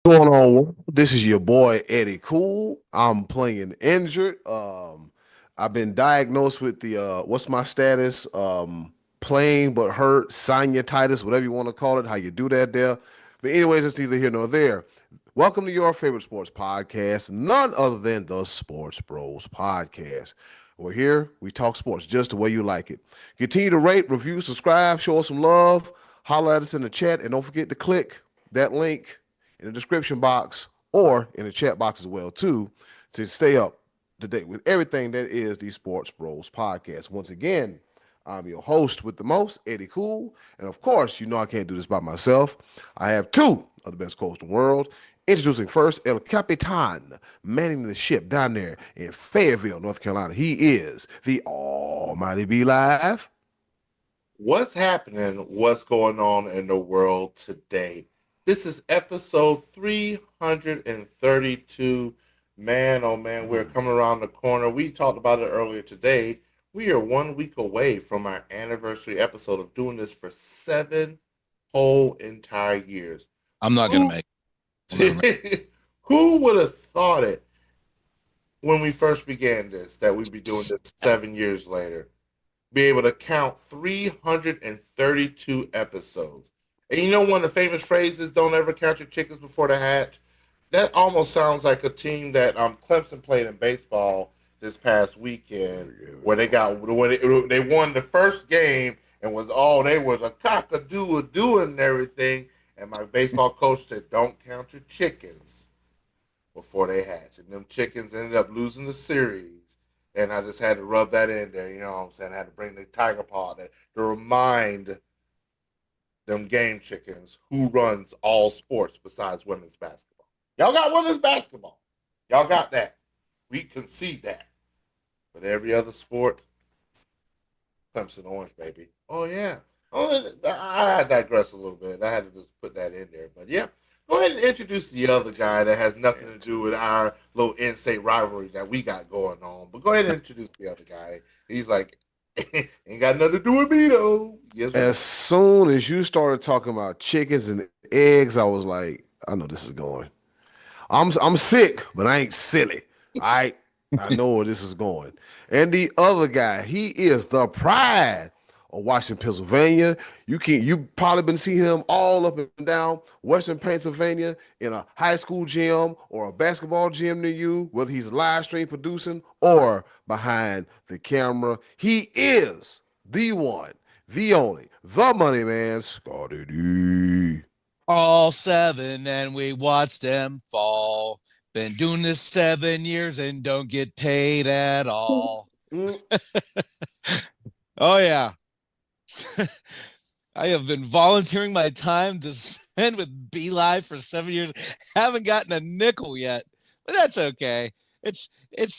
Going on? This is your boy Eddie Cool. I'm playing injured. I've been diagnosed with the what's my status? Playing but hurt, sinusitis, whatever you want to call it. How you do that there? But anyways, it's neither here nor there. Welcome to your favorite sports podcast, none other than the Sports Bros podcast. We're here. We talk sports just the way you like it. Continue to rate, review, subscribe, show us some love. Holler at us in the chat, and don't forget to click that link in the description box or in the chat box as well too to stay up to date with everything that is the Sports Bros podcast. Once again, I'm your host with the most, Eddie Cool, and of course, you know I can't do this by myself. I have two of the best coaches in the world. Introducing first El Capitan, manning the ship down there in Fayetteville, North Carolina. He is the Almighty Be Live. What's happening? What's going on in the world today? This is episode 332. Man, oh man, we're coming around the corner. We talked about it earlier today. We are 1 week away from our anniversary episode of doing this for 7 whole entire years. I'm not going to make it. Who would have thought it when we first began this, that we'd be doing this 7 years later? Be able to count 332 episodes. And you know one of the famous phrases, don't ever count your chickens before they hatch? That almost sounds like a team that Clemson played in baseball this past weekend, where they won the first game and they was a cock-a-doodle doing and everything. And my baseball coach said, don't count your chickens before they hatch. And them chickens ended up losing the series. And I just had to rub that in there, you know what I'm saying? I had to bring the tiger paw to remind them game chickens who runs all sports besides women's basketball. Y'all got women's basketball. Y'all got that. We concede that. But every other sport, Clemson Orange, baby. Oh, yeah. Oh, I digress a little bit. I had to just put that in there. But, yeah, go ahead and introduce the other guy that has nothing to do with our little in-state rivalry that we got going on. But go ahead and introduce the other guy. He's like, ain't got nothing to do with me, though. Yes, as soon as you started talking about chickens and eggs, I was like, I know this is going. I'm sick, but I ain't silly. I know where this is going. And the other guy, he is the pride of Washington, Pennsylvania. You probably been seeing him all up and down Western Pennsylvania in a high school gym or a basketball gym near you, whether he's live stream producing or behind the camera. He is the one, the only, the money man, Scotty D. all 7 and we watched them fall. Been doing this 7 years and don't get paid at all. Oh, yeah. I have been volunteering my time to spend with Be Live for 7 years. Haven't gotten a nickel yet, but that's okay. It's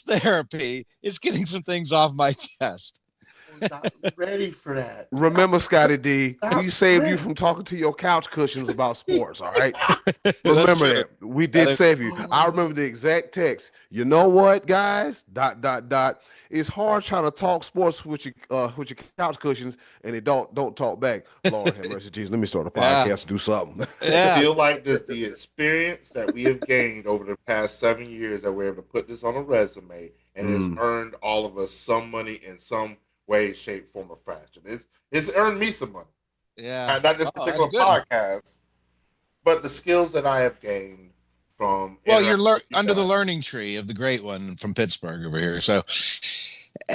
therapy. It's getting some things off my chest. Not ready for that. Remember, Scotty D, we saved you from talking to your couch cushions about sports, all right? Remember that. We did save you. I remember the exact text. You know what, guys? ... It's hard trying to talk sports with your couch cushions and they don't talk back. Lord have mercy, Jesus. Let me start a podcast to do something. I feel like the experience that we have gained over the past 7 years that we're able to put this on a resume and it's earned all of us some money in some way, shape, form, or fashion. It's earned me some money. Yeah. Not this particular podcast, but the skills that I have gained from. Well, you're under the learning tree of the great one from Pittsburgh over here. So,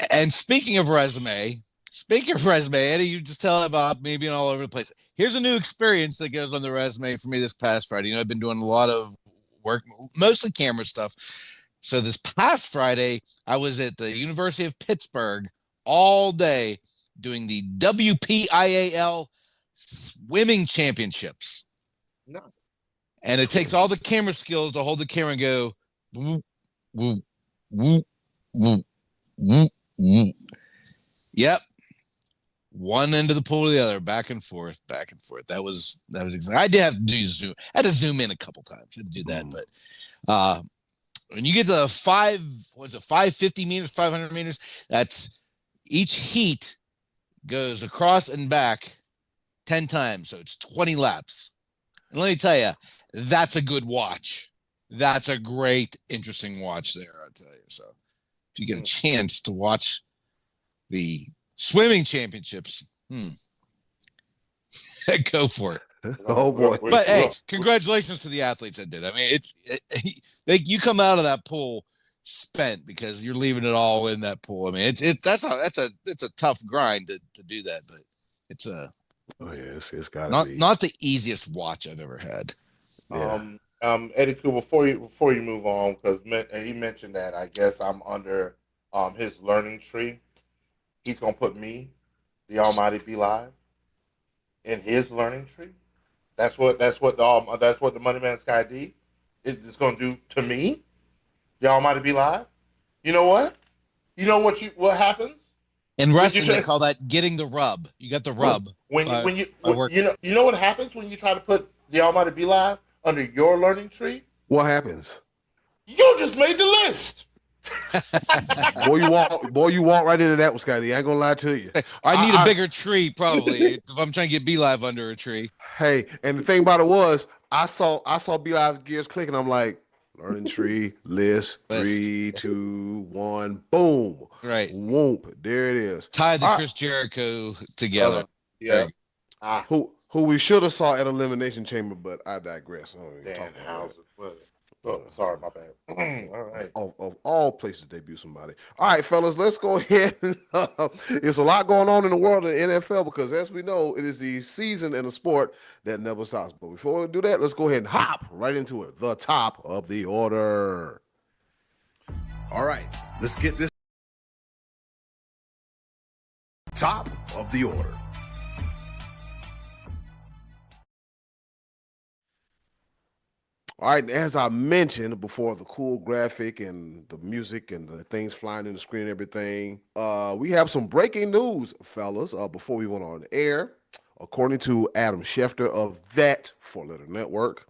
and speaking of resume, Eddie, you just tell about me being all over the place. Here's a new experience that goes on the resume for me this past Friday. You know, I've been doing a lot of work, mostly camera stuff. So this past Friday, I was at the University of Pittsburgh all day doing the WPIAL swimming championships. Nice. And it takes all the camera skills to hold the camera and go woo, woo, woo, woo, woo, woo. Yep. One end of the pool to the other, back and forth, back and forth. That was exactly. I did have to do zoom. I had to zoom in a couple times. I had to do that, but when you get to 550 meters, 500 meters, that's each heat goes across and back 10 times. So it's 20 laps. And let me tell you, that's a good watch. That's a great, interesting watch there, I'll tell you. So if you get a chance to watch the swimming championships, go for it. Oh boy. But hey, congratulations to the athletes that did. I mean, you come out of that pool spent because you're leaving it all in that pool. I mean, that's a tough grind to do that, but it's it's gotta not be. not the easiest watch I've ever had. Yeah. Eddie Cool, before you move on, because he mentioned that I guess I'm under his learning tree. He's gonna put me, the Almighty Be Live, in his learning tree. That's what the Money Man Sky D is gonna do to me, the Almighty Be Live. You know what? You know what happens In when you wrestling, they try, call that getting the rub. You got the rub. you know what happens when you try to put the Almighty Be Live under your learning tree? What happens? You just made the list. Boy, you walk right into that one, Scotty. I ain't gonna lie to you. I need a bigger tree, probably, if I'm trying to get Be Live under a tree. Hey, and the thing about it was, I saw Be Live gears clicking. I'm like, learning tree list. 3, 2, 1, boom, right, whoop. There it is. Tie the Chris Jericho together. Yeah. Who we should have saw at Elimination Chamber, but I digress. Danhausen. Oh, sorry, my bad. All right. Of all places to debut somebody. All right, fellas, let's go ahead. It's a lot going on in the world of the NFL because, as we know, it is the season in a sport that never stops. But before we do that, let's go ahead and hop right into it. The top of the order. All right, let's get this top of the order. All right, as I mentioned before, the cool graphic and the music and the things flying in the screen and everything, we have some breaking news, fellas, before we went on the air. According to Adam Schefter of that four-letter network,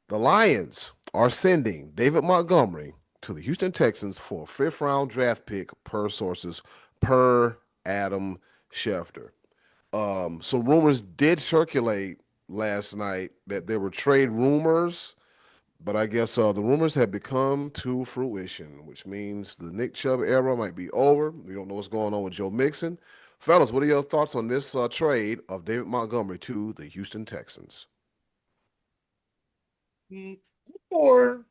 the Lions are sending David Montgomery to the Houston Texans for a fifth-round draft pick per sources, per Adam Schefter. Some rumors did circulate last night that there were trade rumors, but I guess the rumors have become to fruition, which means the Nick Chubb era might be over. We don't know what's going on with Joe Mixon. Fellas, what are your thoughts on this trade of David Montgomery to the Houston Texans? More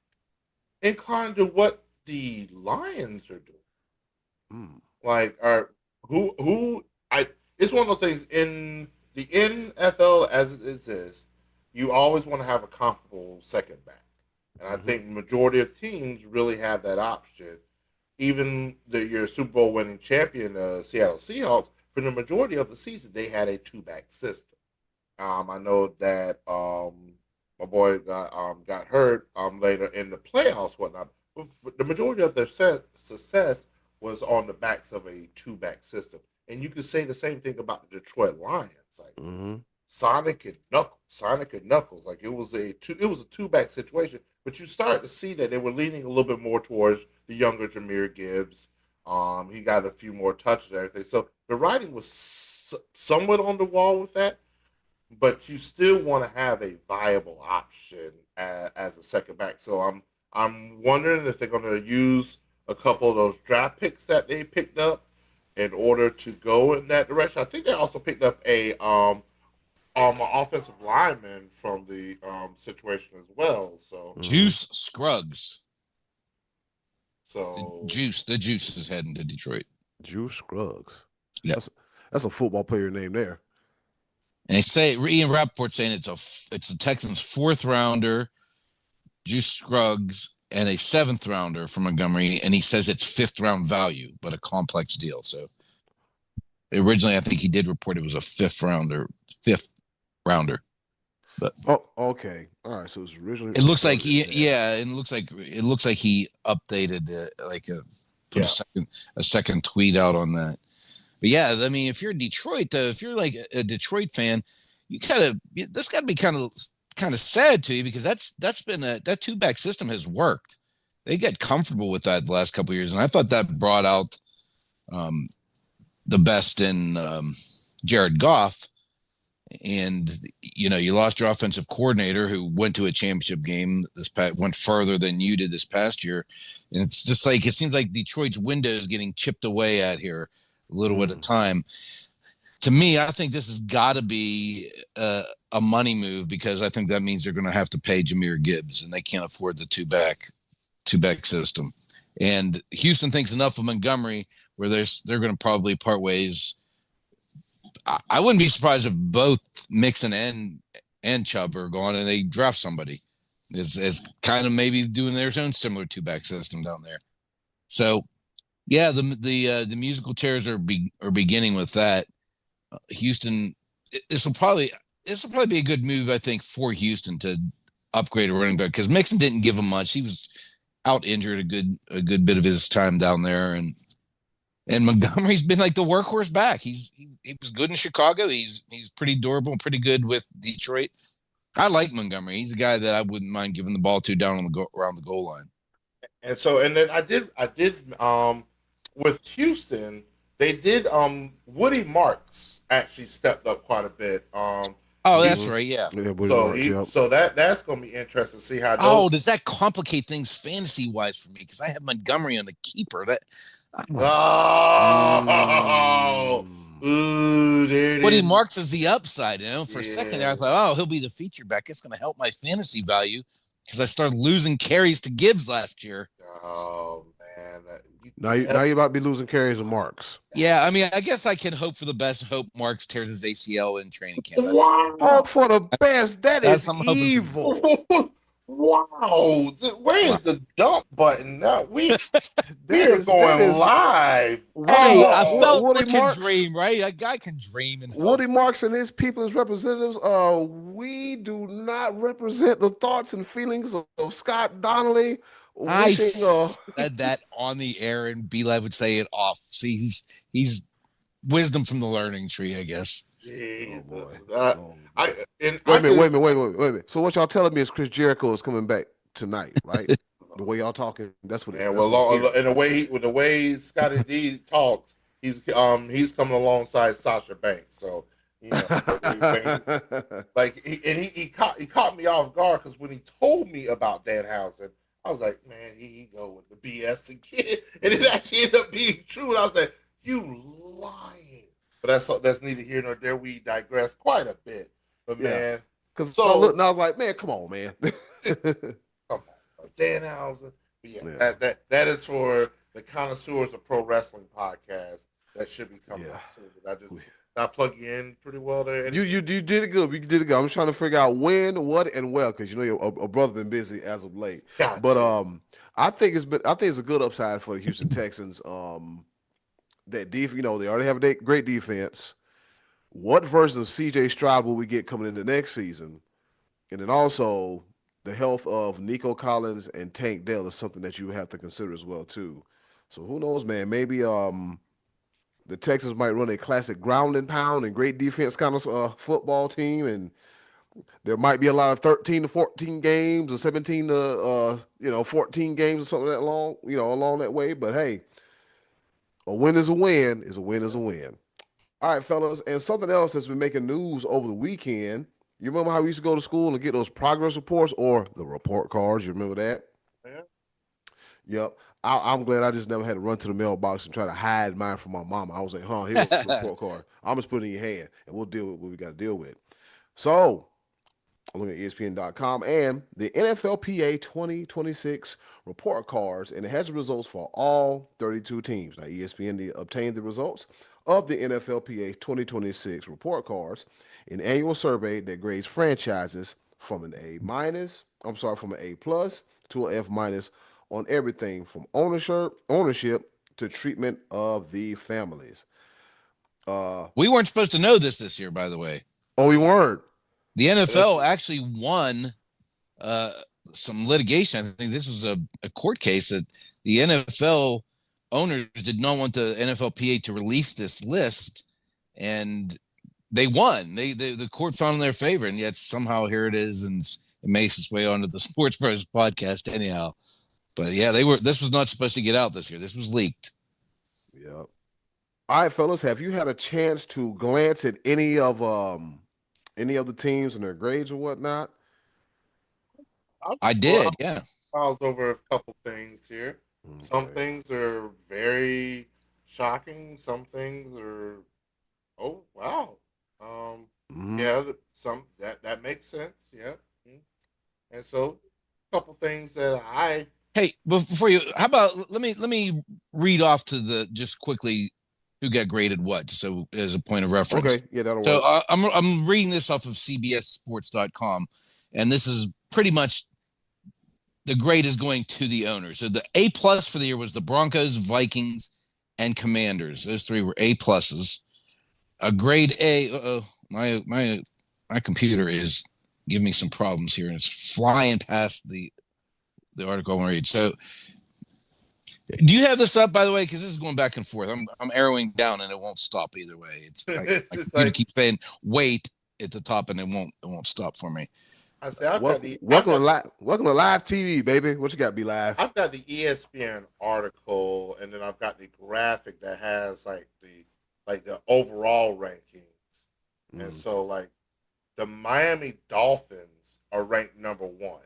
inclined to what the Lions are doing. Like, it's one of those things in the NFL as it exists, you always want to have a comparable second back. And I think the majority of teams really have that option. Even your Super Bowl winning champion, Seattle Seahawks, for the majority of the season, they had a two-back system. I know that my boy got hurt later in the playoffs, whatnot. But the majority of their success was on the backs of a two-back system. And you could say the same thing about the Detroit Lions. Like Sonic and Knuckles. Like it was a two-back situation. But you start to see that they were leaning a little bit more towards the younger Jahmyr Gibbs. He got a few more touches and everything. So the writing was somewhat on the wall with that. But you still want to have a viable option as a second back. So I'm wondering if they're going to use a couple of those draft picks that they picked up in order to go in that direction. I think they also picked up a offensive lineman from the situation as well. So Juice Scruggs. So the Juice is heading to Detroit. Juice Scruggs. Yeah, that's a football player name there. And they say Ian Rappaport saying it's the Texans' fourth rounder, Juice Scruggs, and a seventh rounder from Montgomery, and he says it's fifth round value, but a complex deal. So originally, I think he did report it was a fifth rounder. But okay, all right. So it's originally. It looks like it looks like he updated a second tweet out on that. But yeah, I mean, if you're Detroit, if you're like a Detroit fan, that's got to be kind of sad to you because that's been that two-back system has worked. They get comfortable with that the last couple of years, and I thought that brought out the best in Jared Goff. And you lost your offensive coordinator who went to a championship game went further than you did this past year. And it's just like it seems like Detroit's window is getting chipped away at here a little at a time. To me, I think this has got to be a money move, because I think that means they're going to have to pay Jahmyr Gibbs, and they can't afford the two back system. And Houston thinks enough of Montgomery where they're going to probably part ways. I wouldn't be surprised if both Mixon and Chubb are gone and they draft somebody. It's kind of maybe doing their own similar two back system down there. So yeah, the musical chairs are beginning with that. Houston, this will probably be a good move, I think, for Houston to upgrade a running back, because Mixon didn't give him much. He was out injured a good bit of his time down there, and Montgomery's been like the workhorse back. He was good in Chicago. He's pretty durable, pretty good with Detroit. I like Montgomery. He's a guy that I wouldn't mind giving the ball to down on around the goal line. And then I did with Houston, they did Woody Marks actually stepped up quite a bit. Oh, that's right, yeah. So that's going to be interesting to see how. Does that complicate things fantasy wise for me? Because I have Montgomery on the keeper. Woody Marks is the upside. For a second there, I thought, he'll be the feature back. It's going to help my fantasy value, because I started losing carries to Gibbs last year. Oh man! Now you're about to be losing carries and Marks. Yeah, I mean, I guess I can hope for the best. Hope Marks tears his ACL in training camp. Hope for the best. That's evil. Wow! Where is the dump button? Now we are going live. Hey, I felt Woody Marks, dream, right? A guy can dream. And Woody Marks and his people as representatives. We do not represent the thoughts and feelings of Scott Donnelly. I said that on the air, and B-Live would say it off. See, he's wisdom from the learning tree, I guess. Oh boy. Wait a minute. So what y'all telling me is Chris Jericho is coming back tonight, right? The way y'all talking, that's what it's. And the way Scotty D talks, he's coming alongside Sasha Banks. So like he caught me off guard, because when he told me about Danhausen, I was like, man, he go with the BS again, and it actually ended up being true. And I was like, you lying. But that's neither here nor there. We digress quite a bit. But man, because I looked and I was like, man, come on, man. Come on, Danhausen. That is for the connoisseurs of pro wrestling podcast that should be coming up soon. I plug you in pretty well there. You did it good. You did it good. I'm trying to figure out when, what, and well, because your brother been busy as of late. Gotcha. But I think it's a good upside for the Houston Texans. That they already have a great defense. What version of CJ Stroud will we get coming into next season? And then also the health of Nico Collins and Tank Dell is something that you have to consider as well too. So who knows, man? Maybe the Texans might run a classic ground and pound and great defense kind of football team, and there might be a lot of 13 to 14 games or 17 to 14 games or something that long, along that way. But hey, a win is a win. Is a win is a win. All right, fellas, and something else that's been making news over the weekend. You remember how we used to go to school and get those progress reports or the report cards? You remember that? Yeah. Yep. I'm glad I just never had to run to the mailbox and try to hide mine from my mama. I was like, here's the report card. I'm just putting it in your hand, and we'll deal with what we got to deal with. So, I'm looking at ESPN.com and the NFLPA 2026 report cards, and it has the results for all 32 teams. Now, ESPN obtained the results of the NFLPA 2026 report cards, an annual survey that grades franchises from an A plus to an F minus on everything from ownership to treatment of the families. We weren't supposed to know this year, by the way. Oh, we weren't. The NFL actually won some litigation. I think this was a court case that the NFL owners did not want the NFLPA to release this list, and they won. The court found in their favor, and yet somehow here it is, and it makes its way onto the SportsBros podcast anyhow. But yeah, this was not supposed to get out this year. This was leaked. Yep. All right, fellas, have you had a chance to glance at any of any other teams and their grades or whatnot? I Well, did, yeah. I'll over a couple things here. Some Okay. things are very shocking. Some things are, oh wow, um, Hmm. yeah, some that makes sense. Yeah, mm. And so a couple things that I Hey, before you, how about let me read off to the just quickly who got graded what, so as a point of reference. Okay. Yeah, that'll So work. I'm reading this off of CBSSports.com, and this is pretty much the grade is going to the owner. So the A plus for the year was the Broncos, Vikings, and Commanders. Those three were A pluses. A grade A. My computer is giving me some problems here, and it's flying past the article I want to read. So do you have this up, by the way? Because this is going back and forth. I'm arrowing down and it won't stop either way. It's like my it's computer like keeps saying wait at the top and it won't stop for me. I say Welcome to live TV, baby. What you got, be live? I've got the ESPN article, and then I've got the graphic that has like the overall rankings. And Mm. so like the Miami Dolphins are ranked number one,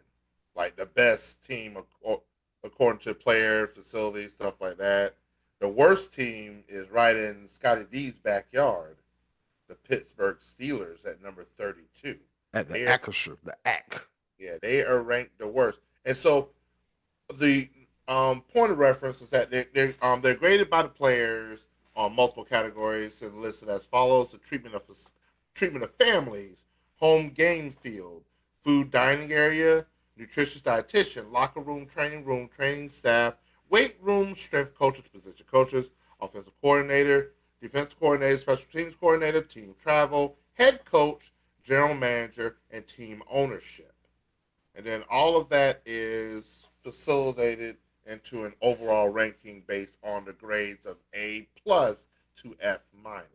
like the best team according to player facilities, stuff like that. The worst team is right in Scotty D's backyard, the Pittsburgh Steelers at number 32. At the They're Acrisure, the AC. yeah, they are ranked the worst. And so the point of reference is that they're graded by the players on multiple categories and listed as follows: the treatment of families, home game field, food dining area, nutritious dietitian, locker room, training staff, weight room, strength coaches, position coaches, offensive coordinator, defensive coordinator, special teams coordinator, team travel, head coach, general manager, and team ownership. And then all of that is facilitated into an overall ranking based on the grades of A plus to F minus.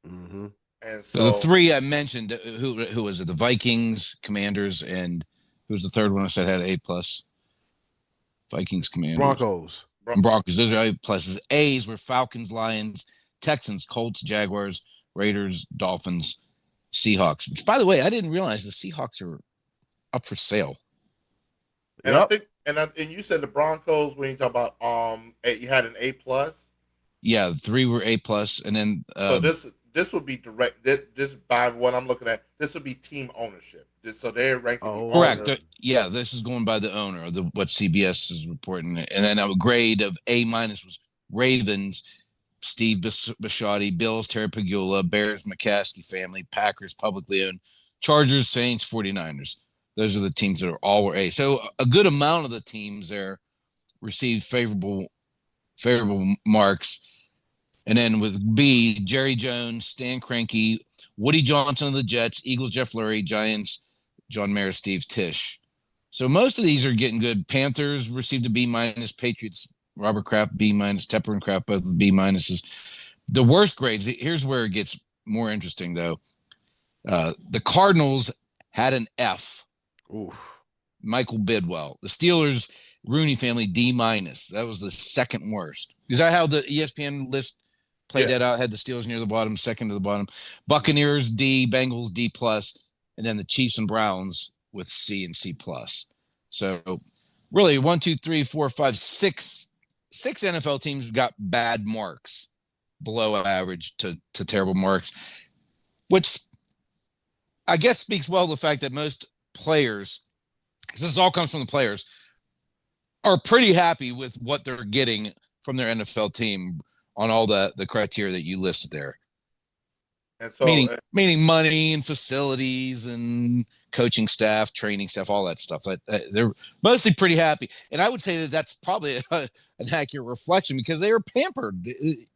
Mm-hmm. And So the so three I mentioned, who was it? The Vikings, Commanders, and who's the third one I said had A plus? Vikings, Commanders, Broncos. and Broncos. Those are A pluses. A's were Falcons, Lions, Texans, Colts, Jaguars, Raiders, Dolphins, Seahawks. Which, by the way, I didn't realize the Seahawks are up for sale. and I Yep. think and you said the Broncos when you talk about you had an A plus. Yeah, the three were A plus, and then So this would be direct this by what I'm looking at, this would be team ownership. So they're ranking the Oh. correct. owner. Yeah, this is going by the owner of what CBS is reporting, and then a grade of A minus was Ravens, Steve Bisciotti, Bills, Terry Pagula, Bears, McCaskey family, Packers, publicly owned, Chargers, Saints, 49ers. Those are the teams that are all were A. So a good amount of the teams there received favorable marks. And then with B, Jerry Jones, Stan Kroenke, Woody Johnson of the Jets, Eagles, Jeff Lurie, Giants, John Mayer, Steve Tisch. So most of these are getting good. Panthers received a B minus, Patriots, Robert Kraft, B minus, Tepper and Kraft, both B minuses. The worst grades, here's where it gets more interesting though. The Cardinals had an F. Oof. Michael Bidwell. The Steelers, Rooney family, D minus. That was the second worst. Is that how the ESPN list played Yeah. that out? Had the Steelers near the bottom, second to the bottom. Buccaneers, D, Bengals, D plus, and then the Chiefs and Browns with C and C plus. So really, 1, 2, 3, 4, 5, 6, 6 NFL teams got bad marks, below average to terrible marks, which I guess speaks well to the fact that most players, because this all comes from the players, are pretty happy with what they're getting from their NFL team on all the criteria that you listed there. And Meaning so meaning money and facilities and coaching staff, training staff, all that stuff. They're mostly pretty happy, and I would say that that's probably an accurate reflection because they are pampered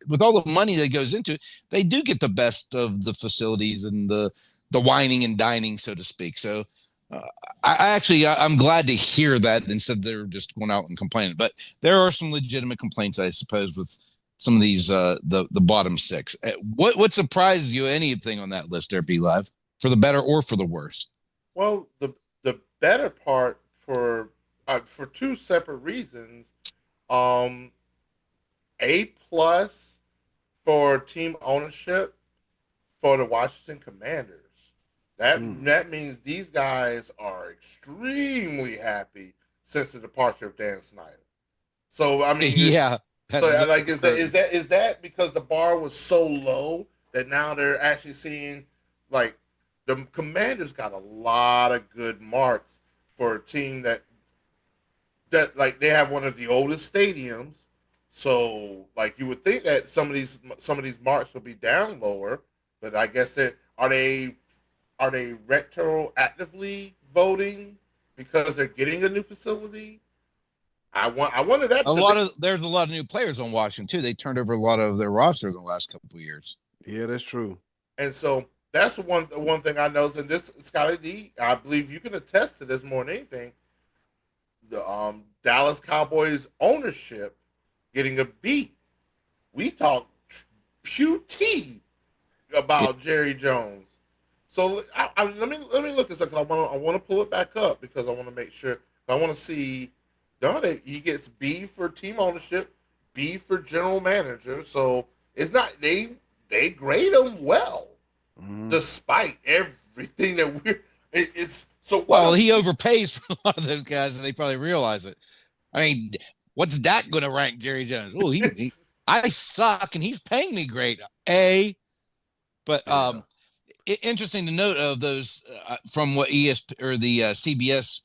with all the money that goes into it. They do get the best of the facilities and the whining and dining, so to speak. So uh, I'm glad to hear that instead of they're just going out and complaining. But there are some legitimate complaints, I suppose, with some of these the bottom six. What surprises you? Anything on that list there, Be Live, for the better or for the worse? well the better part for two separate reasons. Um A plus for team ownership for the Washington Commanders. That means these guys are extremely happy since the departure of Dan Snyder. So I mean, Yeah. so like, is that because the bar was so low that now they're actually seeing, like, the Commanders got a lot of good marks for a team that like they have one of the oldest stadiums. So like you would think that some of these marks will be down lower, but I guess it are they retroactively voting because they're getting a new facility? I wonder that because There's a lot of new players on Washington too. They turned over a lot of their rosters in the last couple of years. Yeah, that's true. and so that's the one thing I noticed. And this, Scotty D, I believe you can attest to this more than anything. The Dallas Cowboys ownership getting a B. We talk QT Yeah. about Jerry Jones. So let me look this up because I want to pull it back up because I want to make sure. I want to see. Done it. He gets B for team ownership, B for general manager. So it's not they grade him well Mm-hmm. despite everything that it's so Well, what. he overpays for a lot of those guys, and they probably realize it. I mean, what's that going to rank Jerry Jones? Oh, I suck, and he's paying me great. But Yeah. Interesting to note of those from what or the CBS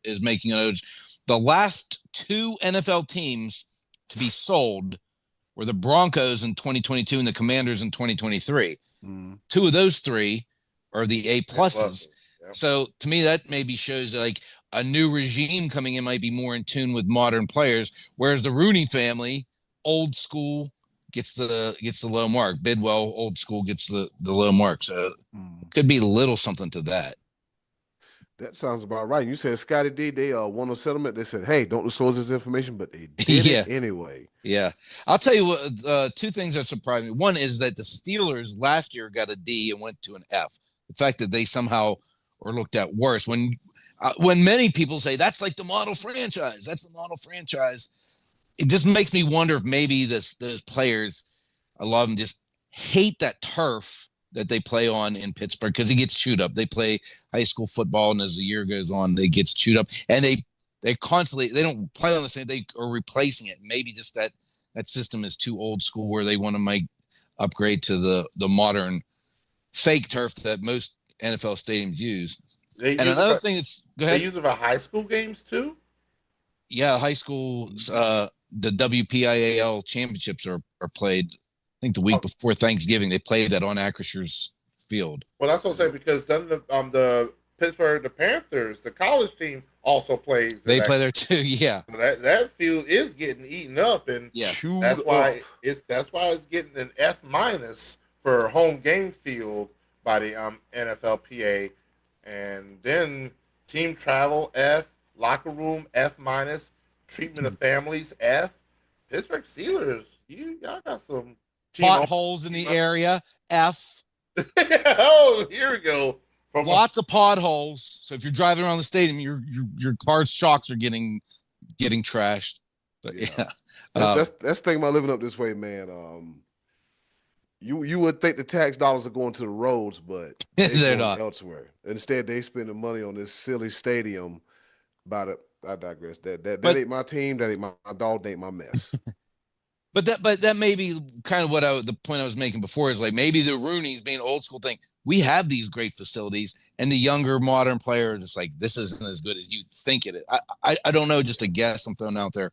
is making a note. The last two NFL teams to be sold were the Broncos in 2022 and the Commanders in 2023. Mm-hmm. Two of those three are the A pluses. Yep. So to me, that maybe shows like a new regime coming in might be more in tune with modern players, whereas the Rooney family, old school, gets the low mark. Bidwell, old school, gets the low mark. So could be a little something to that. That sounds about right. You said Scotty D, they won a settlement. They said, hey, don't disclose this information, but they did Yeah. it anyway. Yeah. I'll tell you what, two things that surprised me. One is that the Steelers last year got a D and went to an F. The fact that they somehow are looked at worse when many people say that's like the model franchise. That's the model franchise. It just makes me wonder if maybe those players, a lot of them just hate that turf that they play on in Pittsburgh because it gets chewed up. They play high school football, and as the year goes on, they gets chewed up, and they constantly they don't play on the same. They are replacing it. Maybe just that system is too old school, where they want to make upgrade to the modern fake turf that most NFL stadiums use. And another thing that's go ahead. They use it for high school games too. Yeah, high school. The WPIAL championships are played. I think the week before Thanksgiving, they played that on Acrissure's field. Well, that's what I'm saying because then the Pittsburgh, the Panthers, the college team also plays. They play there too. Yeah, that field is getting eaten up, and yeah, that's why it's getting an F minus for home game field by the NFLPA, and then team travel F, locker room F minus, treatment of families F. Pittsburgh Steelers, y'all got some potholes in the area F. Oh, here we go. Lots of potholes. So if you're driving around the stadium, your car's shocks are getting trashed. But yeah. That's the thing about living up this way, man. You would think the tax dollars are going to the roads, but they're not elsewhere. Instead, they spending money on this silly stadium. I digress. That ain't my team. That ain't my dog. That ain't my mess. But that may be kind of what the point I was making before is like maybe the Rooney's being old school thing. We have these great facilities, and the younger modern player is just like, this isn't as good as you think it is. I don't know, just a guess I'm throwing out there.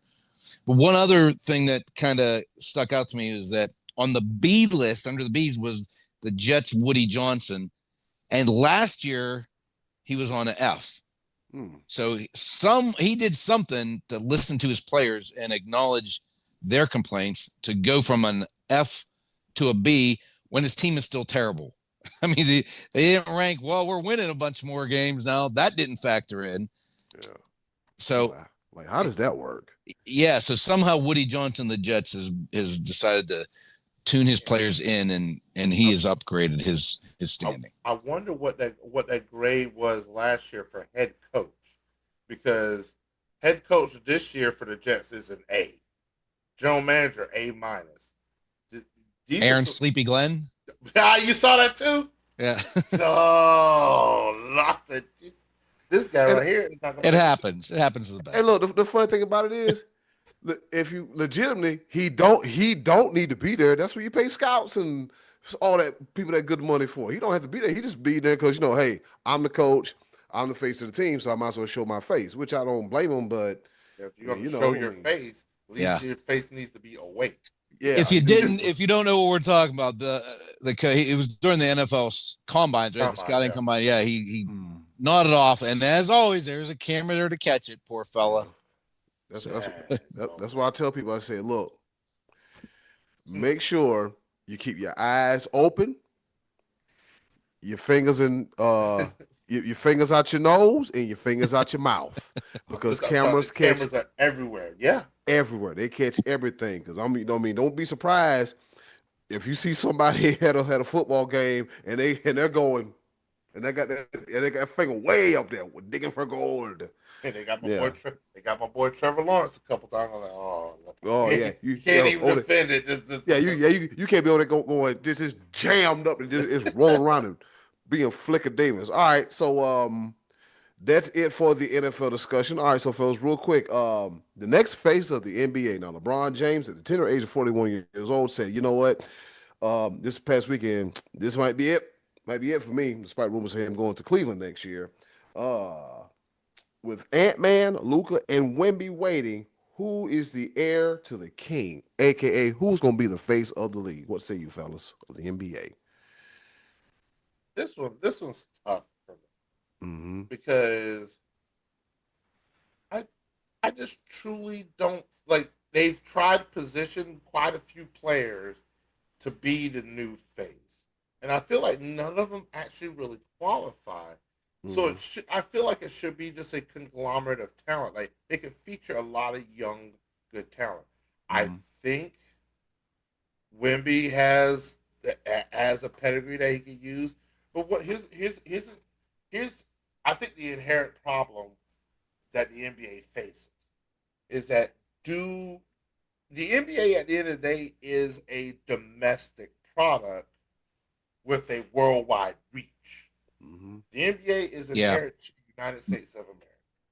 But one other thing that kind of stuck out to me is that on the B list, under the B's, was the Jets' Woody Johnson, and last year he was on an F. So he did something to listen to his players and acknowledge their complaints to go from an F to a B when his team is still terrible. I mean, they didn't rank, well, we're winning a bunch more games now. That didn't factor in. Yeah. So, like, how does that work? Yeah. So somehow Woody Johnson, the Jets, has decided to tune his players in, and he has upgraded his standing. I wonder what that grade was last year for head coach, because head coach this year for the Jets is an A. General manager A minus. Aaron Sleepy Glenn. You saw that too? Yeah. No, not the, this guy And right here is not gonna It make happens. It happens to the and best. look, the funny thing about it is, if you legitimately, he don't need to be there. That's what you pay scouts and all that people that good money for. He don't have to be there. He just be there because hey, I'm the coach, I'm the face of the team, so I might as well show my face. Which I don't blame him, but if I you're mean, gonna show I your mean, face, at least Yeah. your face needs to be awake. yeah, If you don't know what we're talking about, it was during the NFL combine, right? The Come on, scouting yeah. combine. Yeah, he Mm, nodded off, and as always, there's a camera there to catch it. Poor yeah. fella. That's So that's Man, that's why I tell people. I say, look, Hmm. make sure you keep your eyes open, your fingers in your fingers out your nose and your fingers out your mouth, because I'm telling you, cameras the catch cameras are everywhere. Yeah. everywhere. They catch everything. Because don't be surprised if you see somebody at a football game and they're going and they got that finger way up there digging for gold. And they got my boy. Yeah. They got my boy Trevor Lawrence a couple times. I'm like, oh, Oh yeah. you can't even Oh, defend it. Just, yeah. You can't be on there going just jammed up and just it's rolling around and being flicker demons. All right. So that's it for the NFL discussion. All right, so fellas, real quick, the next face of the NBA now, LeBron James, at the tender age of 41 years old, said, "You know what? This past weekend, this might be it. Might be it for me, despite rumors of him going to Cleveland next year. With Ant-Man, Luca, and Wemby waiting, who is the heir to the king, aka who's going to be the face of the league? What say you, fellas, of the NBA?" this one's tough for me Mm-hmm. because I I just truly don't like. They've tried to position quite a few players to be the new face, and I feel like none of them actually really qualify. So Mm-hmm. it should. I feel like it should be just a conglomerate of talent. Like they could feature a lot of young, good talent. I Mm-hmm. think Wimby has a pedigree that he can use. But what here's I think the inherent problem that the NBA faces is that do the NBA at the end of the day is a domestic product with a worldwide reach. Mm-hmm. The NBA is yeah. inherent to the United States of America.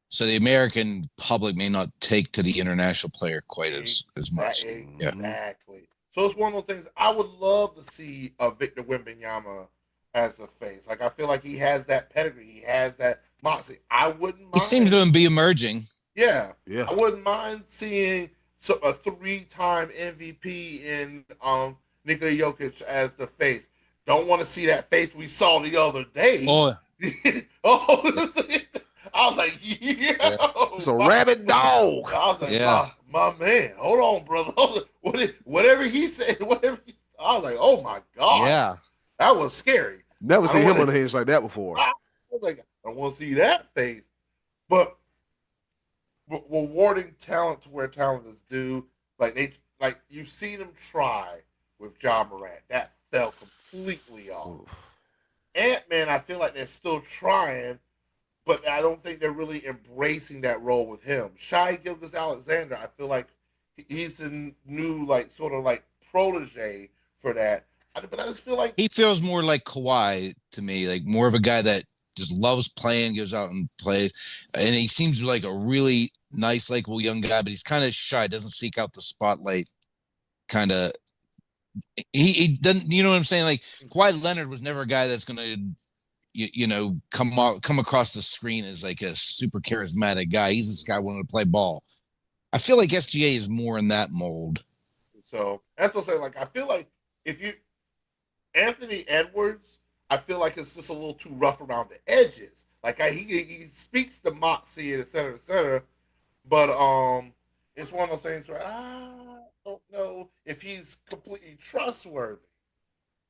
So the American public may not take to the international player quite as much. Yeah. Mm-hmm. Exactly. So it's one of those things. I would love to see a Victor Wembanyama as a face. Like I feel like he has that pedigree. He has that moxie. I wouldn't He seems mind. to be emerging. Yeah, Yeah. I wouldn't mind seeing a three-time MVP in Nikola Jokic as the face. Don't want to see that face we saw the other day. Oh, Oh, I was like, yeah. It's a yo, rabid dog. I was like, Yeah. my man, hold on, brother. Whatever he said, I was like, oh my god, Yeah. that was scary. Never I seen don't him wanna, unhinged like that before. I was like, I don't want to see that face. But rewarding talent to where talent is due, like you've seen him try with John Morant, that fell completely off. Oof. Ant-Man, I feel like they're still trying, but I don't think they're really embracing that role with him. Shai Gilgeous-Alexander, I feel like he's the new like sort of like protege for that. But I just feel like He feels more like Kawhi to me, like more of a guy that just loves playing, goes out and plays. And he seems like a really nice, likable young guy, but he's kind of shy, doesn't seek out the spotlight. Kind of, he doesn't, you know what I'm saying? Like Kawhi Leonard was never a guy that's going to, come across the screen as like a super charismatic guy. He's this guy wanting to play ball. I feel like SGA is more in that mold. so. That's what I'm saying. Like I feel like if you Anthony Edwards, I feel like it's just a little too rough around the edges. Like he speaks the moxie and et cetera, et cetera. But it's one of those things where I don't know if he's completely trustworthy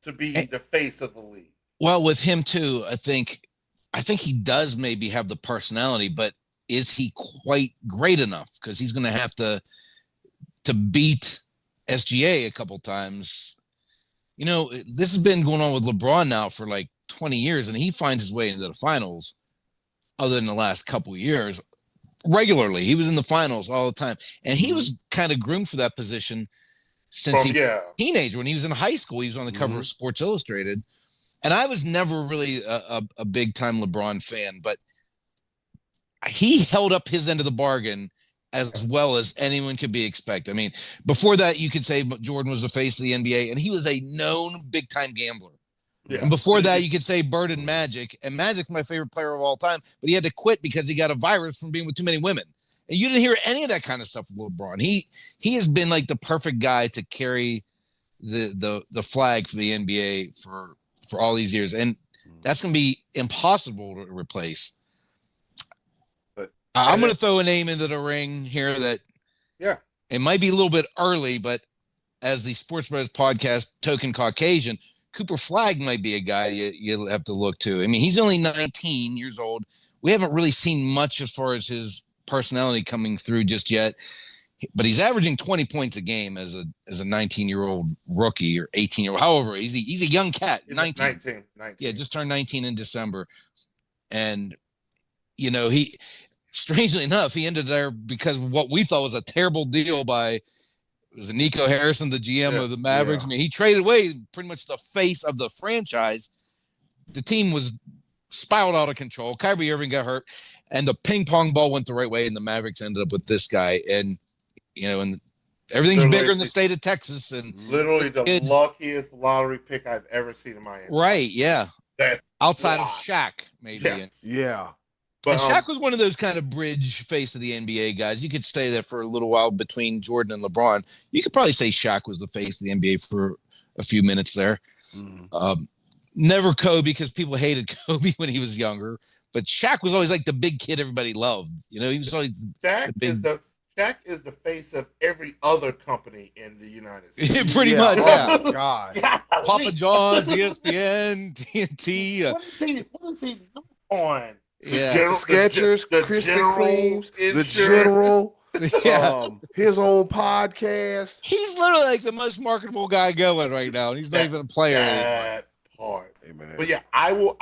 to be the face of the league. Well, with him too, I think he does maybe have the personality, but is he quite great enough? Because he's going to have to beat SGA a couple times. This has been going on with LeBron now for like 20 years, and he finds his way into the finals. Other than the last couple of years, regularly he was in the finals all the time, and he was kind of groomed for that position since he was a teenager. When he was in high school, he was on the cover of Sports Illustrated. And I was never really a big time LeBron fan, but he held up his end of the bargain as well as anyone could be expected. I mean, before that, you could say Jordan was the face of the NBA, and he was a known big time gambler. Yeah. And before that, you could say Bird and Magic's my favorite player of all time, but he had to quit because he got a virus from being with too many women. And you didn't hear any of that kind of stuff with LeBron. He has been like the perfect guy to carry the flag for the NBA for all these years, and that's going to be impossible to replace. But I'm going to throw a name into the ring here that, yeah, it might be a little bit early, but as the SportsBros podcast token Caucasian, Cooper Flagg might be a guy you'll have to look to. I mean, he's only 19 years old. We haven't really seen much as far as his personality coming through just yet, but he's averaging 20 points a game as a 19-year-old rookie or 18-year-old. However, he's a young cat. 19. Yeah, just turned 19 in December, and he, strangely enough, he ended there because of what we thought was a terrible deal by. It was Nico Harrison, the GM of the Mavericks. Yeah. I mean, he traded away pretty much the face of the franchise. The team was spiraled out of control. Kyrie Irving got hurt, and the ping pong ball went the right way, and the Mavericks ended up with this guy. And and everything's bigger in the state of Texas. And literally the luckiest lottery pick I've ever seen in my life. Right? Yeah. That's outside of Shaq, maybe. Yeah. But Shaq was one of those kind of bridge face of the NBA guys. You could stay there for a little while between Jordan and LeBron. You could probably say Shaq was the face of the NBA for a few minutes there. Never Kobe, because people hated Kobe when he was younger. But Shaq was always like the big kid everybody loved. He was always Shaq is the face of every other company in the United States. Pretty much, yeah. Oh, God. Papa John's, ESPN, TNT. What is he on? Yeah, Skechers, Krispy Kremes, the General, his own podcast. He's literally like the most marketable guy going right now, and he's not even a player anymore. That part. Amen. But yeah, I will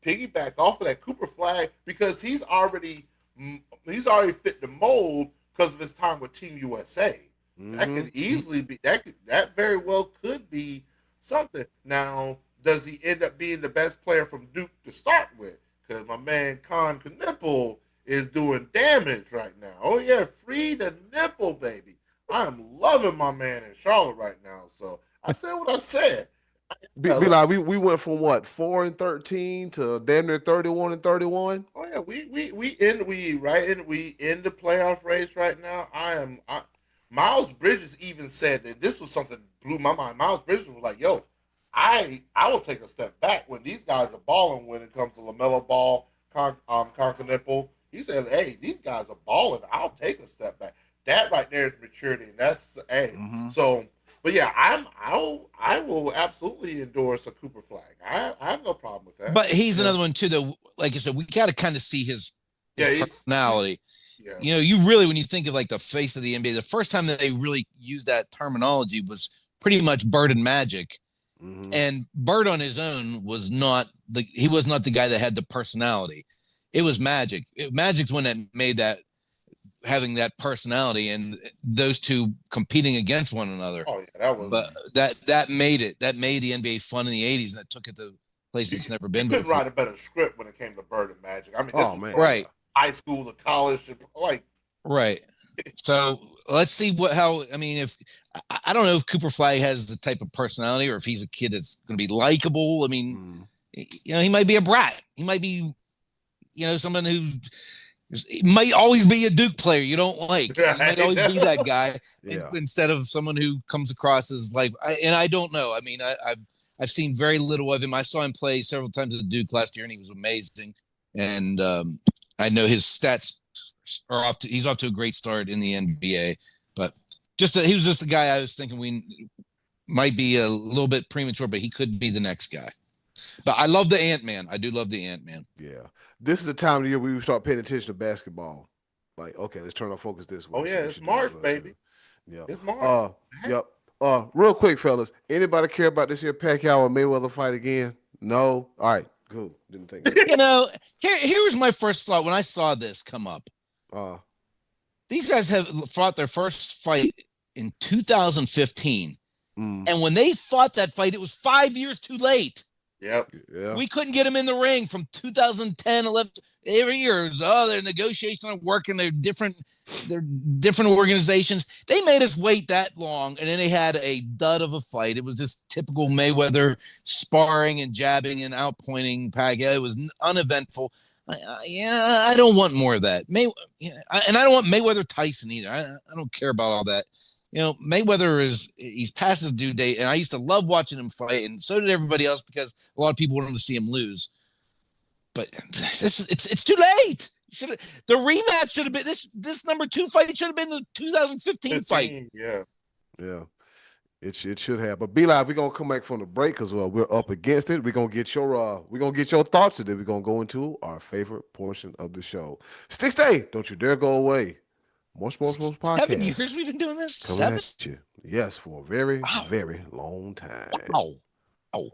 piggyback off of that Cooper Flagg, because he's already fit the mold because of his time with Team USA. That could easily be that very well could be something. Now, does he end up being the best player from Duke to start with? Because my man Con Knipple is doing damage right now. Oh yeah, free the nipple, baby. I am loving my man in Charlotte right now. So I said what I said. Be like we went from what 4-13 to damn near 31-31. Oh yeah, we in the playoff race right now. Miles Bridges even said that this was something that blew my mind. Miles Bridges was like, "Yo, I will take a step back when these guys are balling when it comes to LaMelo Ball, Nipple." He said, "Hey, these guys are balling. I'll take a step back." That right there is maturity, and that's So, but yeah, I will absolutely endorse a Cooper Flagg. I have no problem with that. But he's another one too, though. Like I said, we got to kind of see his personality. Yeah. You really, when you think of like the face of the NBA, the first time that they really used that terminology was pretty much Bird and Magic. And Bird on his own was not the guy that had the personality. It was Magic. Magic's one that made that, having that personality, and those two competing against one another. Oh yeah, that made it. That made the NBA fun in the '80s, and that took it to places it's never been before. Couldn't write a better script when it came to Bird and Magic. I mean, this right. High school to college, like right. So let's see if I don't know if Cooper Flagg has the type of personality, or if he's a kid that's going to be likable. I mean, he might be a brat. He might be, someone who might always be a Duke player you don't like. He might always be that guy instead of someone who comes across as like. I don't know. I mean, I've seen very little of him. I saw him play several times at Duke last year, and he was amazing. And I know his stats are he's off to a great start in the NBA, but he was just a guy I was thinking we might be a little bit premature, but he could be the next guy. But I love the Ant-Man. I do love the Ant-Man. Yeah. This is the time of the year we start paying attention to basketball. Like, okay, let's turn our focus this way. Oh yeah, it's March, baby. Yeah. It's March. Yep. Real quick, fellas. Anybody care about this year Pacquiao and Mayweather fight again? No? All right. Cool. Didn't think. Here was my first thought when I saw this come up. These guys have fought their first fight in 2015. And when they fought that fight, it was 5 years too late. Yep. Yeah. We couldn't get him in the ring from 2010, 11. Every year, it was, they're negotiating on working. They're different organizations. They made us wait that long, and then they had a dud of a fight. It was just typical Mayweather sparring and jabbing and outpointing Pacquiao. It was uneventful. I don't want more of that. And I don't want Mayweather Tyson either. I don't care about all that. Mayweather he's past his due date, and I used to love watching him fight, and so did everybody else because a lot of people wanted to see him lose. But it's too late. The rematch should have been this number 2 fight. It should have been the 2015 fight. Yeah. It should have. But B-Live, we're gonna come back from the break because we're up against it. We're gonna get your thoughts, and then we're gonna go into our favorite portion of the show. Stick stay. Don't you dare go away. More SportsBros podcast. 7 years we've been doing this. Coming 7. at you. Yes, for a very, very long time. Wow. Oh.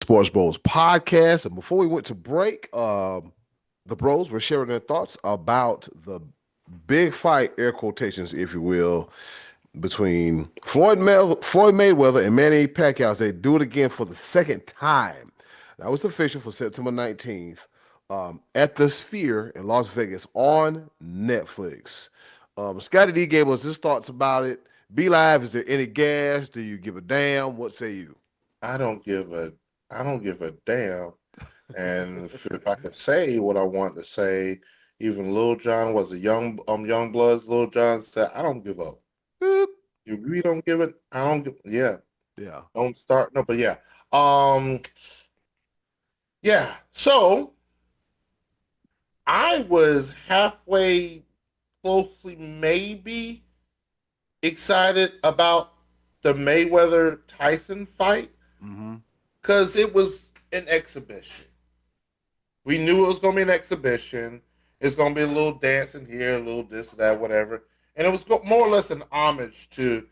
Sports Bros podcast. And before we went to break, the bros were sharing their thoughts about the big fight, air quotations, if you will, between Floyd Mayweather and Manny Pacquiao as they do it again for the second time. That was official for September 19th at the Sphere in Las Vegas on Netflix. Scotty D gave us his thoughts about it. Be Live, is there any gas? Do you give a damn? What say you? I don't give a I don't give a damn. And if I could say what I want to say, even Lil Jon was a young bloods. Lil Jon said, "I don't give up. Boop. You really don't give it. I don't give. Yeah, Yeah. don't start. No, but yeah, um, yeah. So I was halfway, closely, maybe excited about the Mayweather Tyson fight Mm-hmm. because it was an exhibition. We knew it was going to be an exhibition. It's going to be a little dancing here, a little this, that, whatever. And it was more or less an homage to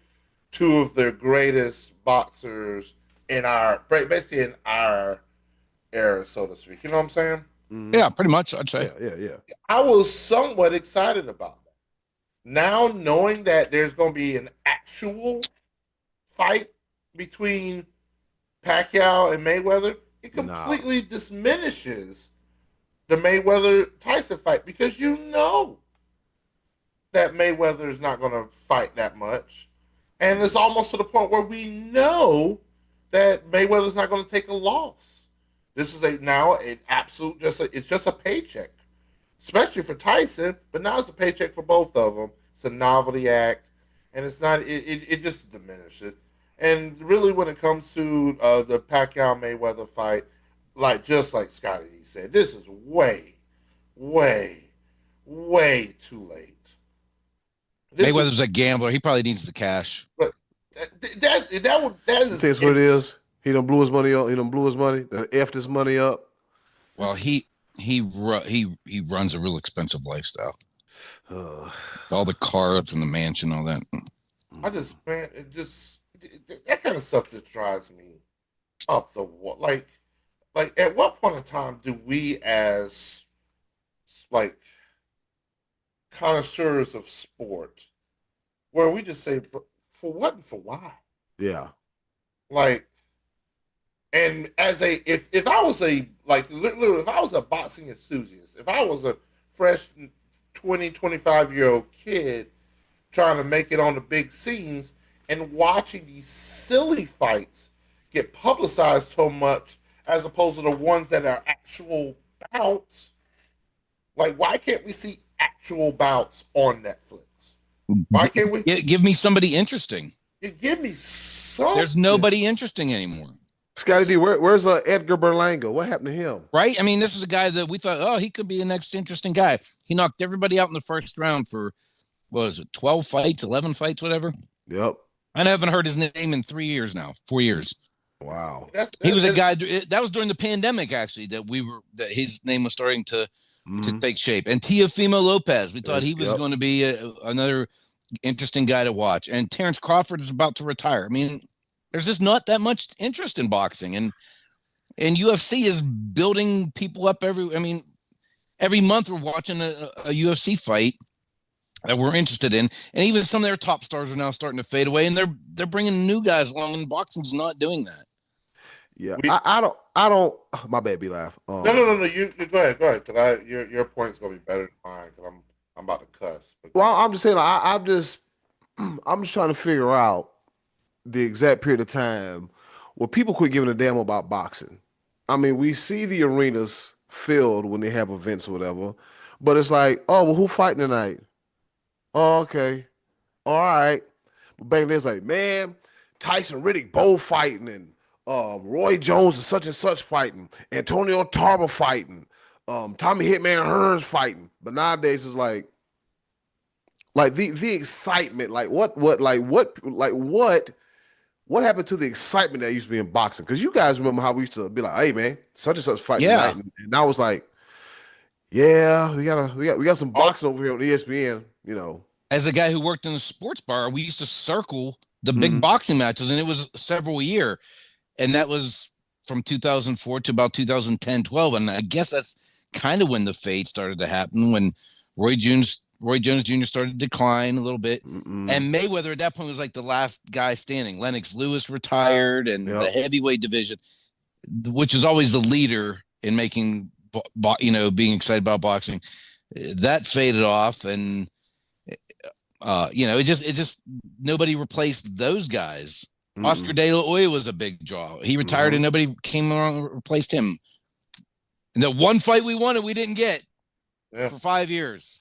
two of the greatest boxers basically in our era, so to speak. You know what I'm saying? Mm-hmm. Yeah, pretty much, I'd say. Yeah. I was somewhat excited about that. Now, knowing that there's going to be an actual fight between Pacquiao and Mayweather, it completely diminishes the Mayweather Tyson fight because you know that Mayweather is not going to fight that much. And it's almost to the point where we know that Mayweather's not going to take a loss. This is now an absolute it's just a paycheck, especially for Tyson. But now it's a paycheck for both of them. It's a novelty act, and it's not. It just diminishes. And really, when it comes to the Pacquiao Mayweather fight, just like Scotty D said, this is way, way, way too late. Mayweather's a gambler. He probably needs the cash. But that is. That's what it is. He done blew his money up. He done blew his money. Done effed his money up. Well, he runs a real expensive lifestyle. All the cars and the mansion, all that. I just that kind of stuff just drives me up the wall. Like at what point in time do we as like connoisseurs of sport where we just say for what and for why? Yeah. Like, and as if I was literally if I was a boxing enthusiast, if I was a fresh 25-year-old kid trying to make it on the big scenes and watching these silly fights get publicized so much as opposed to the ones that are actual bouts, like why can't we see actual bouts on Netflix? Why can't we give me somebody interesting? give me something? There's nobody interesting anymore. Scotty D, where's Edgar Berlanga? What happened to him? Right? I mean, this is a guy that we thought, oh, he could be the next interesting guy. He knocked everybody out in the first round for, what was it, 12 fights, 11 fights, whatever? Yep. I haven't heard his name in 3 years now, 4 years. Wow. He was a guy that was during the pandemic, actually, that his name was starting to take shape. And Teofimo Lopez, we thought he was going to be another interesting guy to watch. And Terrence Crawford is about to retire. I mean, there's just not that much interest in boxing, and UFC is building people up every month we're watching a UFC fight that we're interested in, and even some of their top stars are now starting to fade away, and they're bringing new guys along, and boxing's not doing that. Yeah, I don't. My bad, be laugh. No. You go ahead, because your point's gonna be better than mine. Because I'm about to cuss. Well, I'm just saying, I'm just trying to figure out the exact period of time where people quit giving a damn about boxing. I mean, we see the arenas filled when they have events or whatever, but it's like, oh, well, who fighting tonight? Oh, okay, all right. But back then, it's like, man, Tyson Riddick both fighting, and Roy Jones and such fighting, Antonio Tarver fighting, Tommy Hitman Hearns fighting. But nowadays, it's like the excitement, what happened to the excitement that used to be in boxing? Because you guys remember how we used to be like, hey man, such and such fighting tonight, and I was like, yeah, we got some boxing over here on ESPN, you know. As a guy who worked in a sports bar, we used to circle the big boxing matches, and it was several a year, and that was from 2004 to about 2010, 12. And I guess that's kind of when the fade started to happen, when Roy Jones Jr. started to decline a little bit. And Mayweather at that point was like the last guy standing. Lennox Lewis retired, and the heavyweight division, which is always the leader in making, being excited about boxing, that faded off. And, it just nobody replaced those guys. Oscar De La Hoya was a big draw. He retired and nobody came along and replaced him. And the one fight we wanted, we didn't get for 5 years.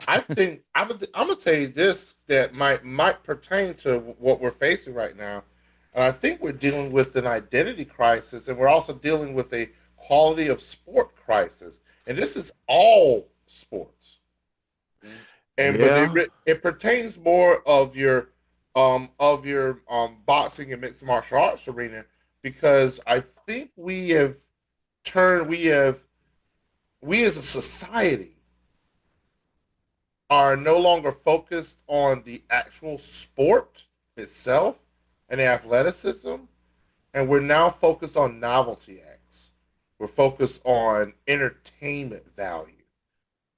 I think I'm gonna tell you this that might pertain to what we're facing right now, and I think we're dealing with an identity crisis, and we're also dealing with a quality of sport crisis, and this is all sports. And but it pertains more of your boxing and mixed martial arts arena, because I think we as a society are no longer focused on the actual sport itself and the athleticism, and we're now focused on novelty acts. We're focused on entertainment value.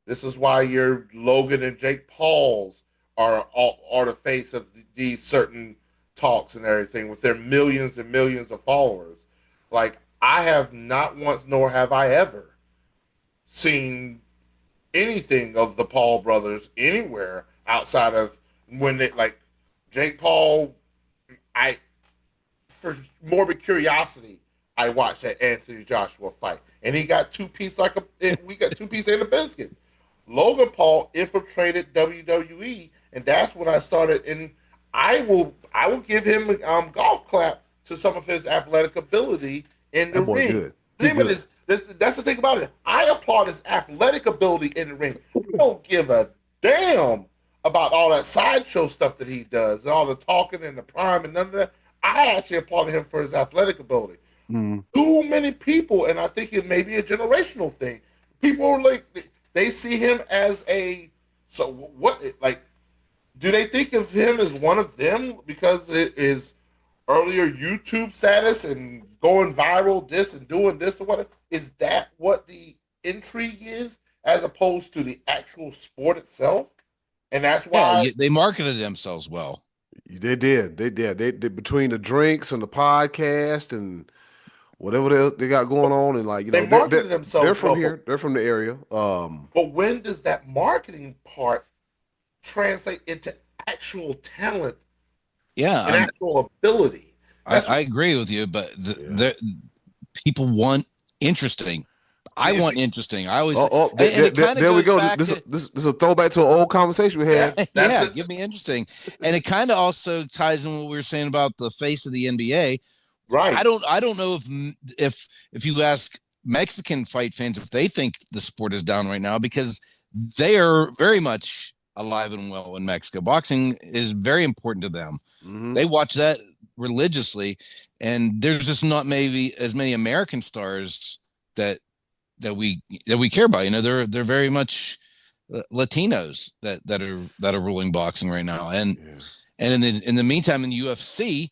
This is why your Logan and Jake Pauls are the face of these certain talks and everything, with their millions and millions of followers. Like, I have not once, nor have I ever, seen anything of the Paul brothers anywhere outside of when they, like, Jake Paul. For morbid curiosity, I watched that Anthony Joshua fight, and he got we got 2 pieces in a biscuit. Logan Paul infiltrated WWE, and that's when I started. And I will give him a golf clap to some of his athletic ability in the ring. That's the thing about it. I applaud his athletic ability in the ring. I don't give a damn about all that sideshow stuff that he does, and all the talking and the prime and none of that. I actually applauded him for his athletic ability. Too many people, and I think it may be a generational thing. People are like, they see him as do they think of him as one of them because it is earlier YouTube status and going viral, this and doing this or whatever? Is that what the intrigue is, as opposed to the actual sport itself? And that's why they marketed themselves well. They did. They between the drinks and the podcast and whatever they got going on, and they marketed themselves. They're from here. They're from the area. But when does that marketing part translate into actual talent? Yeah, and actual ability. I agree with you, but people want interesting. I want interesting. I always. There we go. This is a throwback to an old conversation we had. Give me interesting, and it kind of also ties in what we were saying about the face of the NBA. Right. I don't know if you ask Mexican fight fans if they think the sport is down right now, because they are very much alive and well in Mexico. Boxing is very important to them. They watch that religiously, and there's just not maybe as many American stars that we care about. They're very much Latinos that are ruling boxing right now, and in the meantime, in the UFC,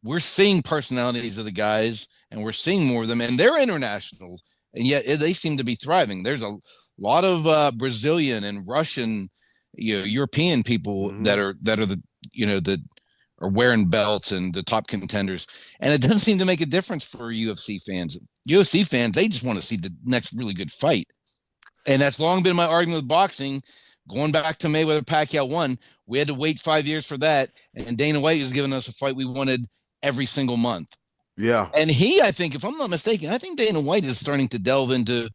we're seeing personalities of the guys, and we're seeing more of them, and they're international, and yet they seem to be thriving. There's a lot of Brazilian and Russian, European people that are the that are wearing belts and the top contenders, and it doesn't seem to make a difference for UFC fans. UFC fans, they just want to see the next really good fight, and that's long been my argument with boxing. Going back to Mayweather Pacquiao 1, we had to wait 5 years for that, and Dana White has given us a fight we wanted every single month. Yeah, and I think, if I'm not mistaken, I think Dana White is starting to delve into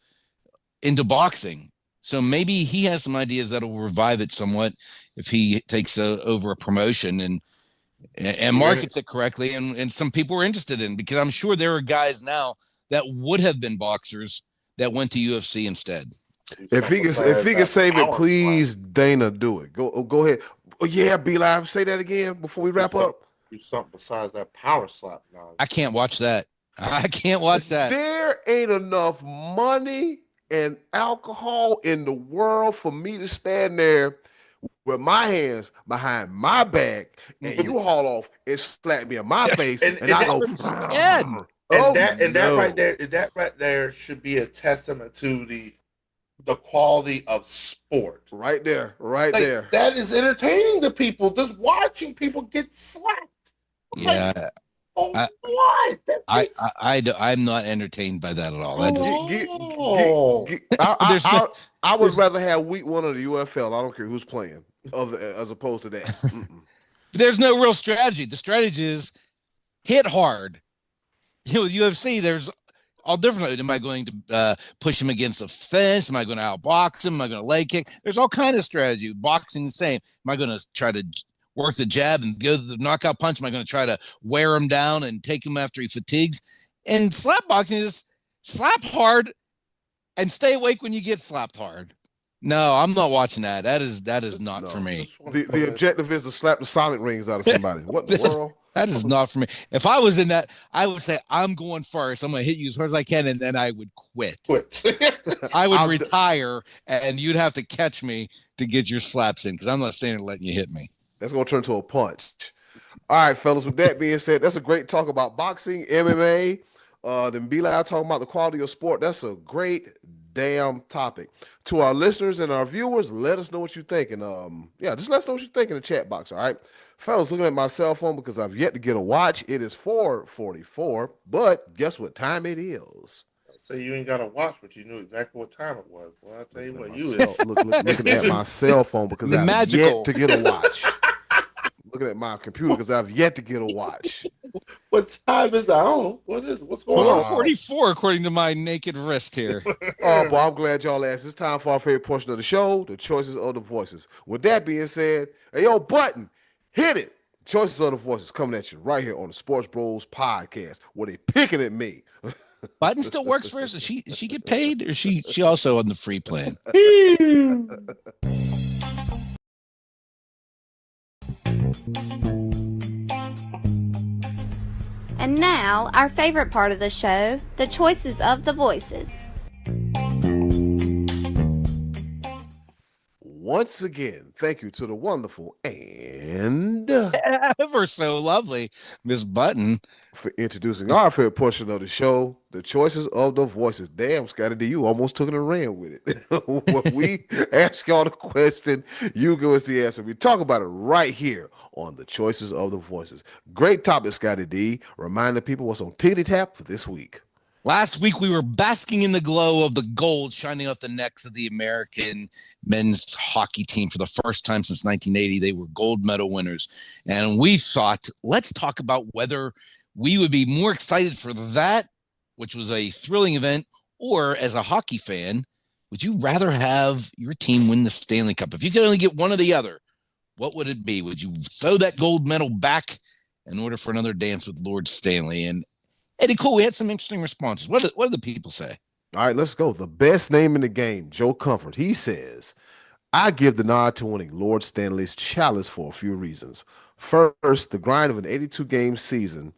boxing. So maybe he has some ideas that will revive it somewhat if he takes over a promotion and markets it correctly, and some people are interested in, because I'm sure there are guys now that would have been boxers that went to UFC instead. If he can save it, please, Dana, do it. Go ahead. Oh yeah, B Live, say that again before we wrap up. Do something besides that power slap now. I can't watch that. I can't watch that. There ain't enough money and alcohol in the world for me to stand there with my hands behind my back, and you haul off and slap me in my face, and I go. And Oh no! that right there should be a testament to the quality of sport. Right there, right Like there. that is entertaining to people. Just watching people get slapped. Like, Yeah, oh I, what? That takes I'm not entertained by that at all. That does, oh there's no, I would there's rather have week one of the UFL. I don't care who's playing, as opposed to that. Mm-mm. there's no real strategy. The strategy is hit hard. With UFC, there's all different. Am I going to push him against a fence? Am I going to outbox him? Am I going to leg kick? There's all kind of strategy. Boxing the same. Am I going to try to work the jab and go to the knockout punch? Am I going to try to wear him down and take him after he fatigues? And slap boxing is slap hard and stay awake when you get slapped hard. No, I'm not watching that. That is not for No, me. the objective is to slap the sonic rings out of somebody. What in the world? That is not for me. If I was in that, I would say I'm going first. I'm going to hit you as hard as I can, and then I would quit. I would retire, and you'd have to catch me to get your slaps in because I'm not standing there letting you hit me. That's gonna turn to a punch. All right, fellas. With that being said, that's a great talk about boxing, MMA. Then be like talking about the quality of sport. That's a great damn topic. To our listeners and our viewers, let us know what you think. And yeah, just let us know what you think in the chat box. All right. Fellas, looking at my cell phone because I've yet to get a watch. It is 4:44, but guess what time it is? So you ain't got to watch, but you knew exactly what time it was. Well, I'll tell you what, you Looking at my cell phone because The I've magical. yet to get a watch. Looking at my computer because I've yet to get a watch. what time is that? I don't know. What's going on? 444 according to my naked wrist here. Oh, boy, I'm glad y'all asked. It's time for our favorite portion of the show, the choices of the voices. With that being said, hey, yo, Button, hit it. Choices of the voices coming at you right here on the Sports Bros podcast, where they picking at me. Button still works for us. Does she get paid, or she also on the free plan? And now, our favorite part of the show, the choices of the voices. Once again, thank you to the wonderful and Ever so lovely, Miss Button. for introducing our favorite portion of the show, the choices of the voices. Damn, Scotty D, you almost took it and ran with it. When we ask y'all the question, you give us the answer. We talk about it right here on the choices of the voices. Great topic, Scotty D. Remind the people what's on Tickety Tap for this week. Last week, we were basking in the glow of the gold shining off the necks of the American men's hockey team for the first time since 1980. They were gold medal winners. And we thought, let's talk about whether we would be more excited for that, which was a thrilling event, or as a hockey fan, would you rather have your team win the Stanley Cup? If you could only get one or the other, what would it be? Would you throw that gold medal back in order for another dance with Lord Stanley? And Eddie, cool. We had some interesting responses. What do the people say? All right, let's go. The best name in the game, Joe Comfort. He says, I give the nod to winning Lord Stanley's chalice for a few reasons. First, the grind of an 82-game season,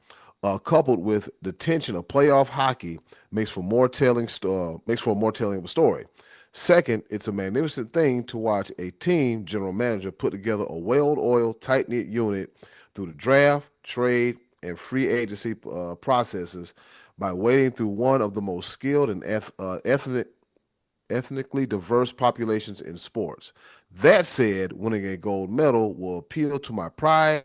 coupled with the tension of playoff hockey, makes for a more telling of a story. Second, it's a magnificent thing to watch a team general manager put together a well-oiled, tight-knit unit through the draft, trade, and free agency processes by wading through one of the most skilled and ethnically diverse populations in sports. That said, winning a gold medal will appeal to my pride,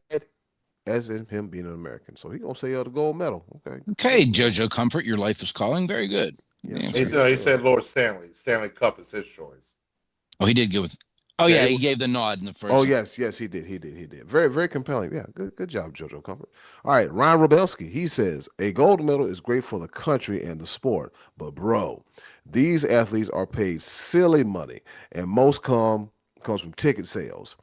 as in him being an American. So he gonna say the gold medal. Okay, JoJo Comfort, your life is calling. Very good. Yes, He said Lord Stanley. Stanley Cup is his choice. Oh, he did go with. Oh yeah, he gave the nod in the first. Oh yes, he did. Very, very compelling. Yeah, good job, JoJo Comfort. All right, Ryan Robelski. He says a gold medal is great for the country and the sport, but bro, these athletes are paid silly money, and most comes from ticket sales.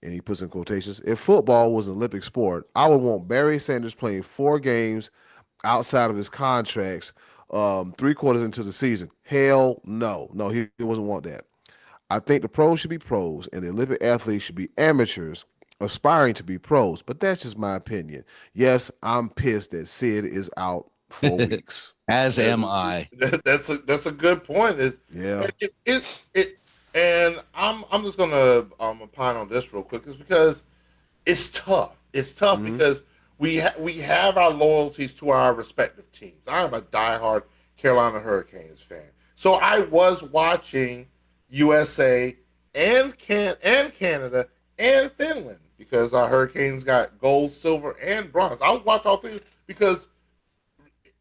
And he puts in quotations. If football was an Olympic sport, I would want Barry Sanders playing 4 games outside of his contracts, 3 quarters into the season. Hell no, he doesn't want that. I think the pros should be pros and the Olympic athletes should be amateurs aspiring to be pros. But that's just my opinion. Yes, I'm pissed that Sid is out 4 weeks. As am I. That's a good point. Yeah. And I'm just gonna opine on this real quick, is because it's tough. It's tough because we have our loyalties to our respective teams. I'm a diehard Carolina Hurricanes fan, so I was watching USA and Canada and Finland because our Hurricanes got gold, silver, and bronze. I was watching all three because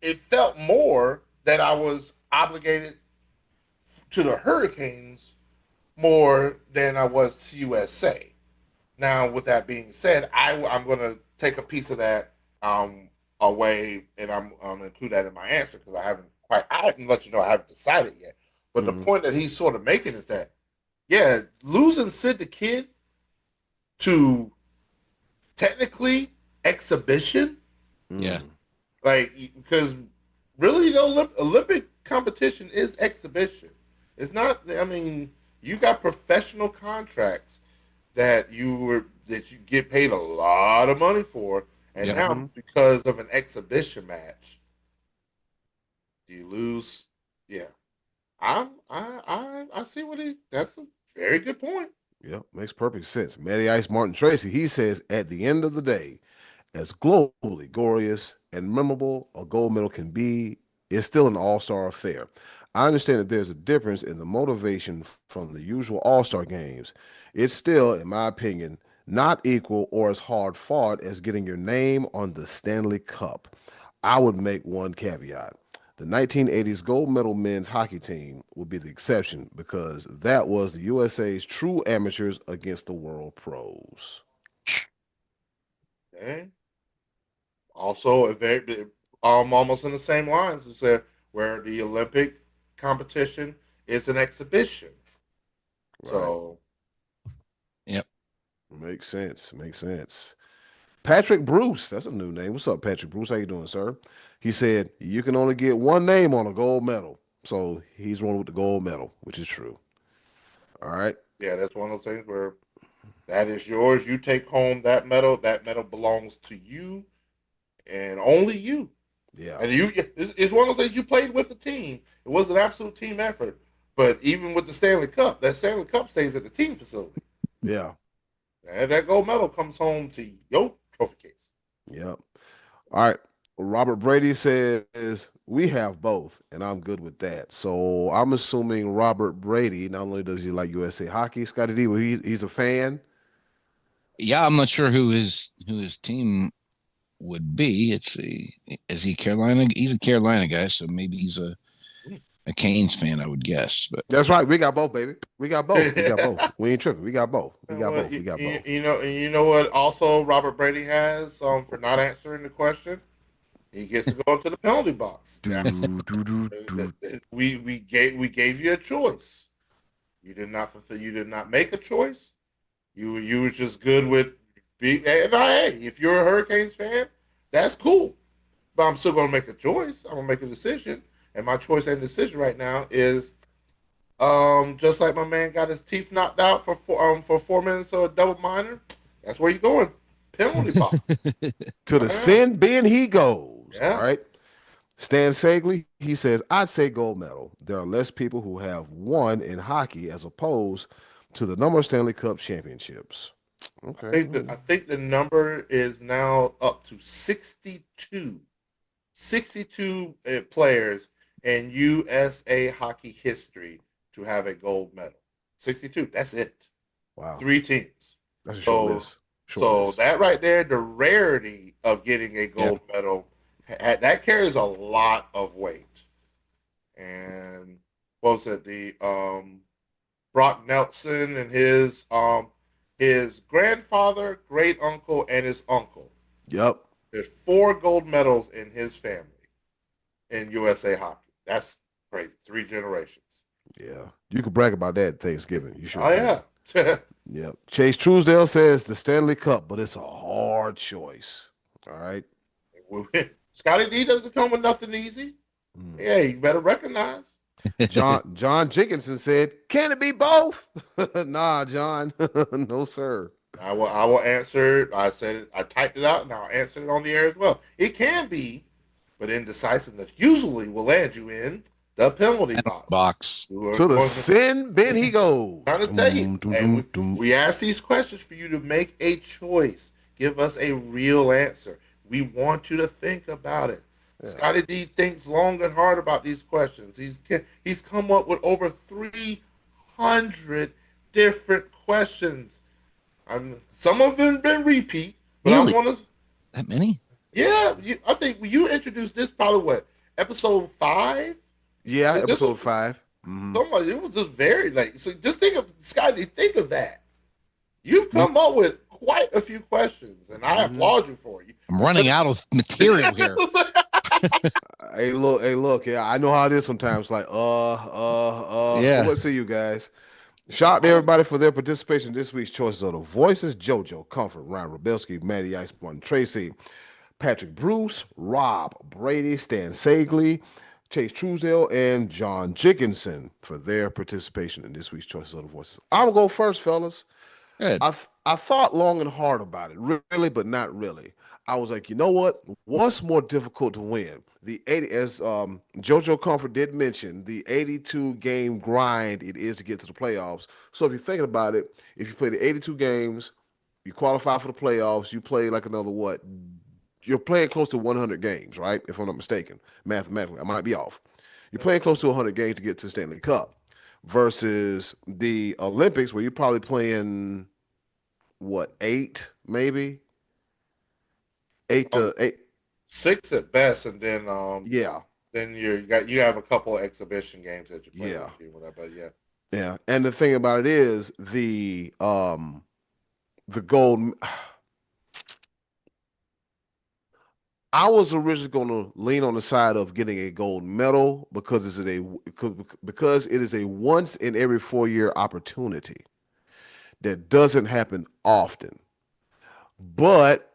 it felt more that I was obligated to the Hurricanes more than I was to USA. Now, with that being said, I'm going to take a piece of that away, and I'm include that in my answer because I haven't let you know I haven't decided yet. But the point that he's sort of making is that, yeah, losing Sid the Kid to technically exhibition, Yeah. like because really the Olympic competition is exhibition. It's not. I mean, you got professional contracts that you get paid a lot of money for, and Yep. now because of an exhibition match, you lose. Yeah, I see what he. That's a very good point. Yep, makes perfect sense. Matty Ice Martin Tracy, he says, at the end of the day, as globally glorious and memorable a gold medal can be, it's still an all-star affair. I understand that there's a difference in the motivation from the usual all-star games. It's still, in my opinion, not equal or as hard fought as getting your name on the Stanley Cup. I would make one caveat. The 1980s gold medal men's hockey team would be the exception because that was the USA's true amateurs against the world pros. Okay. Also, a very almost in the same lines as where the Olympic competition is an exhibition. Right. So Yep. Makes sense. Makes sense. Patrick Bruce, that's a new name. What's up, Patrick Bruce? How you doing, sir? He said you can only get one name on a gold medal. So he's one with the gold medal, which is true. All right. yeah, that's one of those things where that is yours. You take home that medal. That medal belongs to you and only you. Yeah. And it's one of those things you played with a team. It was an absolute team effort. But even with the Stanley Cup, that Stanley Cup stays at the team facility. Yeah. And that gold medal comes home to your trophy case. Yep. All right. Robert Brady says we have both, and I'm good with that. So I'm assuming Robert Brady not only does he like USA hockey, Scotty D, but he's a fan. Yeah, I'm not sure who his team would be. Is he Carolina? He's a Carolina guy, so maybe he's a Canes fan, I would guess. But That's right. We got both, baby. We got both. We got both. We ain't tripping. We got both. We got Well, both. We got both. you know what? Also, Robert Brady has for not answering the question. He gets to go into the penalty box. Do, Now, do, do. we gave you a choice. You did not fulfill. You did not make a choice. You were just good with and hey, if you're a Hurricanes fan, that's cool. But I'm still gonna make a choice. I'm gonna make a decision, and my choice and decision right now is just like my man got his teeth knocked out for 4 minutes or a double minor. That's where you going. Penalty box. To the Yeah. sin bin he goes. All Yeah. right. Stan Sagley, he says, I'd say gold medal. There are less people who have won in hockey as opposed to the number of Stanley Cup championships. Okay. I think the number is now up to 62. 62 players in USA hockey history to have a gold medal. 62. That's it. Wow. 3 teams. That's a short list. So that right there, the rarity of getting a gold medal, that carries a lot of weight. And what was it? The Brock Nelson and his grandfather, great uncle, and his uncle. Yep. There's 4 gold medals in his family in USA hockey. That's crazy. 3 generations. Yeah. You could brag about that at Thanksgiving. You sure Oh can. yeah. Yep. Chase Truesdale says the Stanley Cup, but it's a hard choice. All right. Scotty D doesn't come with nothing easy. Yeah, you better recognize. John Jenkinson said, "Can it be both?" Nah, John. No, sir. I will answer. I said it. I typed it out, and I'll answer it on the air as well. It can be, but indecisiveness usually will land you in the penalty box. To the sin bin he goes. I'm trying to tell you, and we ask these questions for you to make a choice. Give us a real answer. We want you to think about it. Yeah. Scotty D thinks long and hard about these questions. He's come up with over 300 different questions. Some of them been repeat, but I Really? want to. That many? Yeah, I think you introduced this probably what episode 5. Yeah, This was episode 5. Mm-hmm. somebody. It was just very like. So just think of Scotty. Think of that. You've Me- come up with quite a few questions, and I Mm-hmm. applaud you for you. I'm running out of material here. Hey, look. Yeah, I know how it is sometimes. Like, So Yeah. let's see you guys. Shout out to everybody for their participation in this week's Choices of the Voices. JoJo, Comfort, Ryan Rabelski, Maddie Iceborn, Tracy, Patrick Bruce, Rob Brady, Stan Sagley, Chase Truesdale, and John Jickinson for their participation in this week's Choices of the Voices. I'm going to go first, fellas. Good. I thought long and hard about it, really, but not really. I was like, you know what? What's more difficult to win? The 80, as JoJo Comfort did mention, the 82 game grind it is to get to the playoffs. So if you're thinking about it, if you play the 82 games, you qualify for the playoffs, you play like another what? You're playing close to 100 games, right? If I'm not mistaken, mathematically, I might be off. You're playing close to 100 games to get to the Stanley Cup versus the Olympics, where you're probably playing what, 8 maybe, 8 um, to 8. 6 at best, and then Yeah, then you have a couple of exhibition games that you play yeah, with you, whatever. But yeah, yeah. And the thing about it is the gold. I was originally going to lean on the side of getting a gold medal because it is a once in every 4 year opportunity that doesn't happen often. But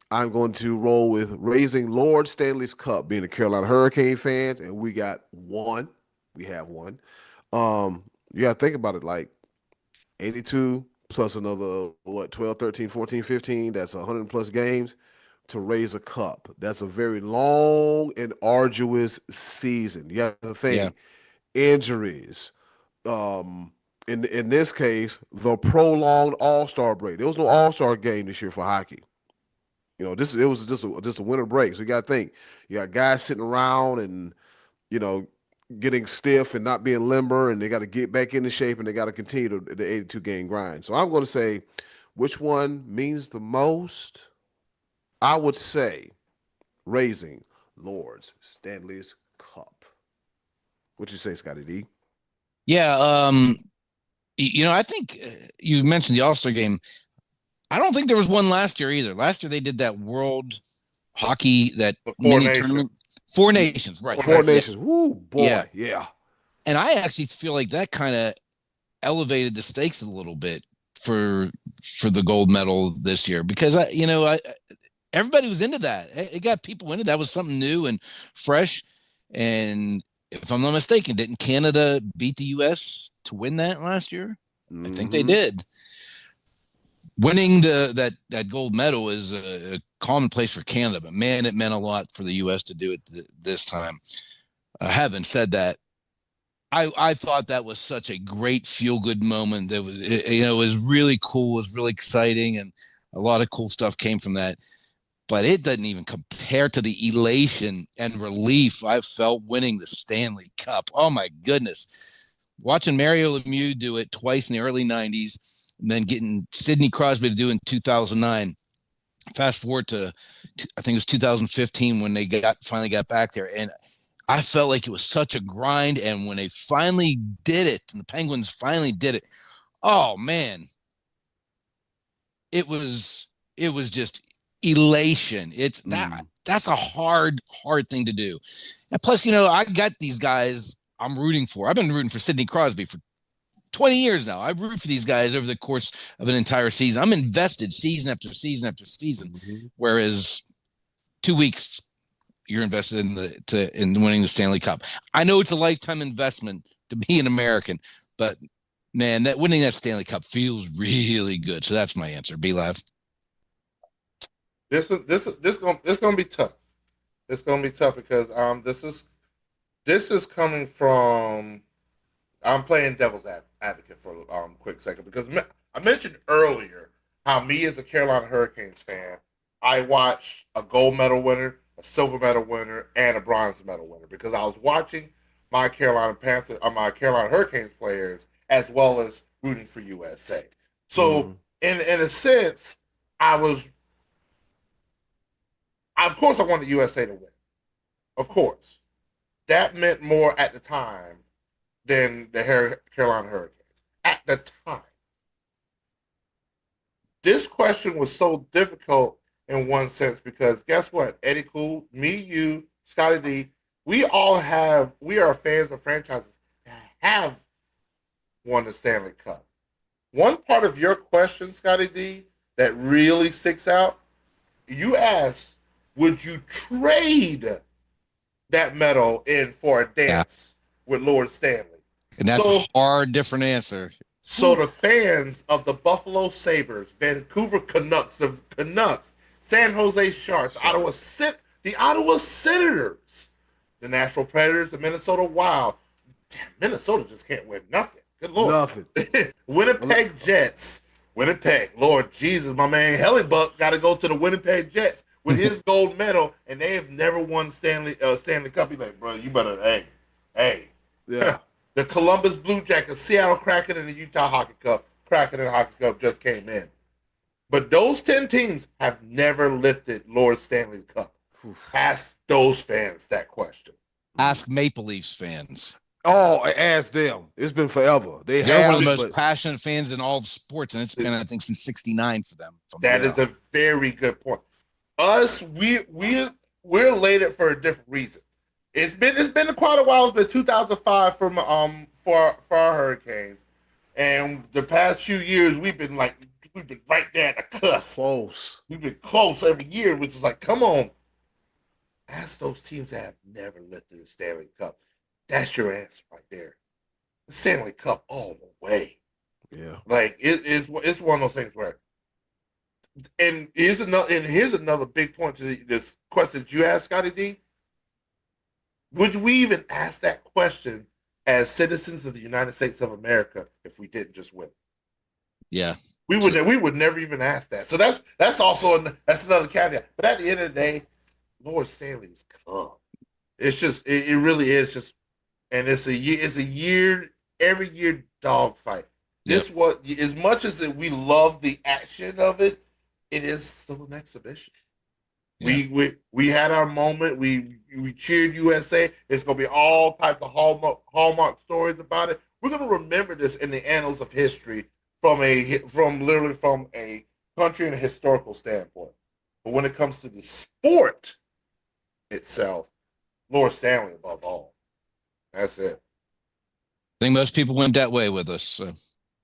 I'm going to roll with raising Lord Stanley's Cup, being a Carolina Hurricane fans, and we got one. We have one. You got to think about it, like 82 plus another, what, 12, 13, 14, 15. That's 100 plus games to raise a cup. That's a very long and arduous season. You have to Yeah. think injuries. Um, in this case, the prolonged All Star break. There was no All Star game this year for hockey. It was just a winter break. So you got to think, you got guys sitting around and you know getting stiff and not being limber, and they got to get back into shape, and they got to continue the 82 game grind. So I'm going to say, which one means the most? I would say raising Lord's Stanley's Cup. What you say, Scotty D? Yeah. I think you mentioned the All-Star game. I don't think there was one last year either. Last year they did that World Hockey, that the Four mini Nations. tournament. Four Nations, right? Four Right. Nations. Woo, Yeah. boy, yeah. And I actually feel like that kind of elevated the stakes a little bit for the gold medal this year, because everybody was into that. It got people into that. Was something new and fresh. And if I'm not mistaken, didn't Canada beat the US to win that last year? I think they did. Winning that gold medal is a commonplace for Canada, but man, it meant a lot for the U.S. to do it this time. Having said that, I thought that was such a great feel good moment. That was, it was really cool, it was really exciting, and a lot of cool stuff came from that. But it doesn't even compare to the elation and relief I felt winning the Stanley Cup. Oh my goodness! Watching Mario Lemieux do it twice in the early '90s, and then getting Sidney Crosby to do it in 2009. Fast forward to, I think it was 2015 when they finally got back there, and I felt like it was such a grind. And when they finally did it, and the Penguins finally did it, oh man, it was just elation. It's that's a hard thing to do. And plus, I got these guys I'm rooting for. I've been rooting for Sidney Crosby for 20 years now. I root for these guys over the course of an entire season. I'm invested season after season after season. Whereas 2 weeks you're invested in winning the Stanley Cup. I know it's a lifetime investment to be an American, but man, that winning that Stanley Cup feels really good. So that's my answer. Be live. This gonna be tough. It's gonna be tough because this is coming from. I'm playing devil's advocate for a quick second because I mentioned earlier how me as a Carolina Hurricanes fan, I watched a gold medal winner, a silver medal winner, and a bronze medal winner because I was watching my Carolina Hurricanes players as well as rooting for USA. So Mhm. in a sense, I was of course I wanted USA to win. Of course. That meant more at the time than the Carolina Hurricanes. At the time. This question was so difficult in one sense because guess what? Eddie Cool, me, you, Scotty D, we are fans of franchises that have won the Stanley Cup. One part of your question, Scotty D, that really sticks out, you asked, would you trade that medal in for a Yeah. dance with Lord Stanley? And that's So a hard, different answer. So the fans of the Buffalo Sabres, Vancouver Canucks, San Jose Sharks, the Ottawa Senators, the Nashville Predators, the Minnesota Wild. Damn, Minnesota just can't win nothing. Good Lord. Nothing. Winnipeg Jets. Winnipeg. Lord Jesus, my man Hellebuck got to go to the Winnipeg Jets with his gold medal, and they have never won Stanley Cup. He's like, bro, you better, hey. Yeah. The Columbus Blue Jackets, Seattle Kraken, and the Utah Hockey Cup. Kraken and Hockey Cup just came in. But those 10 teams have never lifted Lord Stanley's Cup. Ask those fans that question. Ask Maple Leafs fans. Oh, ask them. It's been forever. They're one of the have, most but passionate fans in all of sports, and it's been, I think, since '69 for them. That is a very good point. Us, we're elated for a different reason. It's been quite a while. It's been 2005 for our Hurricanes, and the past few years we've been right there at the cusp. close. We've been close every year, which is like, come on. Ask those teams that have never lifted the Stanley Cup. That's your answer right there. The Stanley Cup all the way. Yeah. Like it's one of those things where, and here's another big point to this question that you asked, Scotty D. Would we even ask that question as citizens of the United States of America if we didn't just win? Yeah. We would never even ask that. So that's also that's another caveat. But at the end of the day, Lord Stanley's Cup. It's just it really is just, and it's a year every year dogfight. This what as much as we love the action of it, it is still an exhibition. Yeah. We had our moment. We cheered USA. It's gonna be all types of hallmark stories about it. We're gonna remember this in the annals of history from a country and a historical standpoint. But when it comes to the sport itself, Lord Stanley above all. That's it. I think most people went that way with us. So.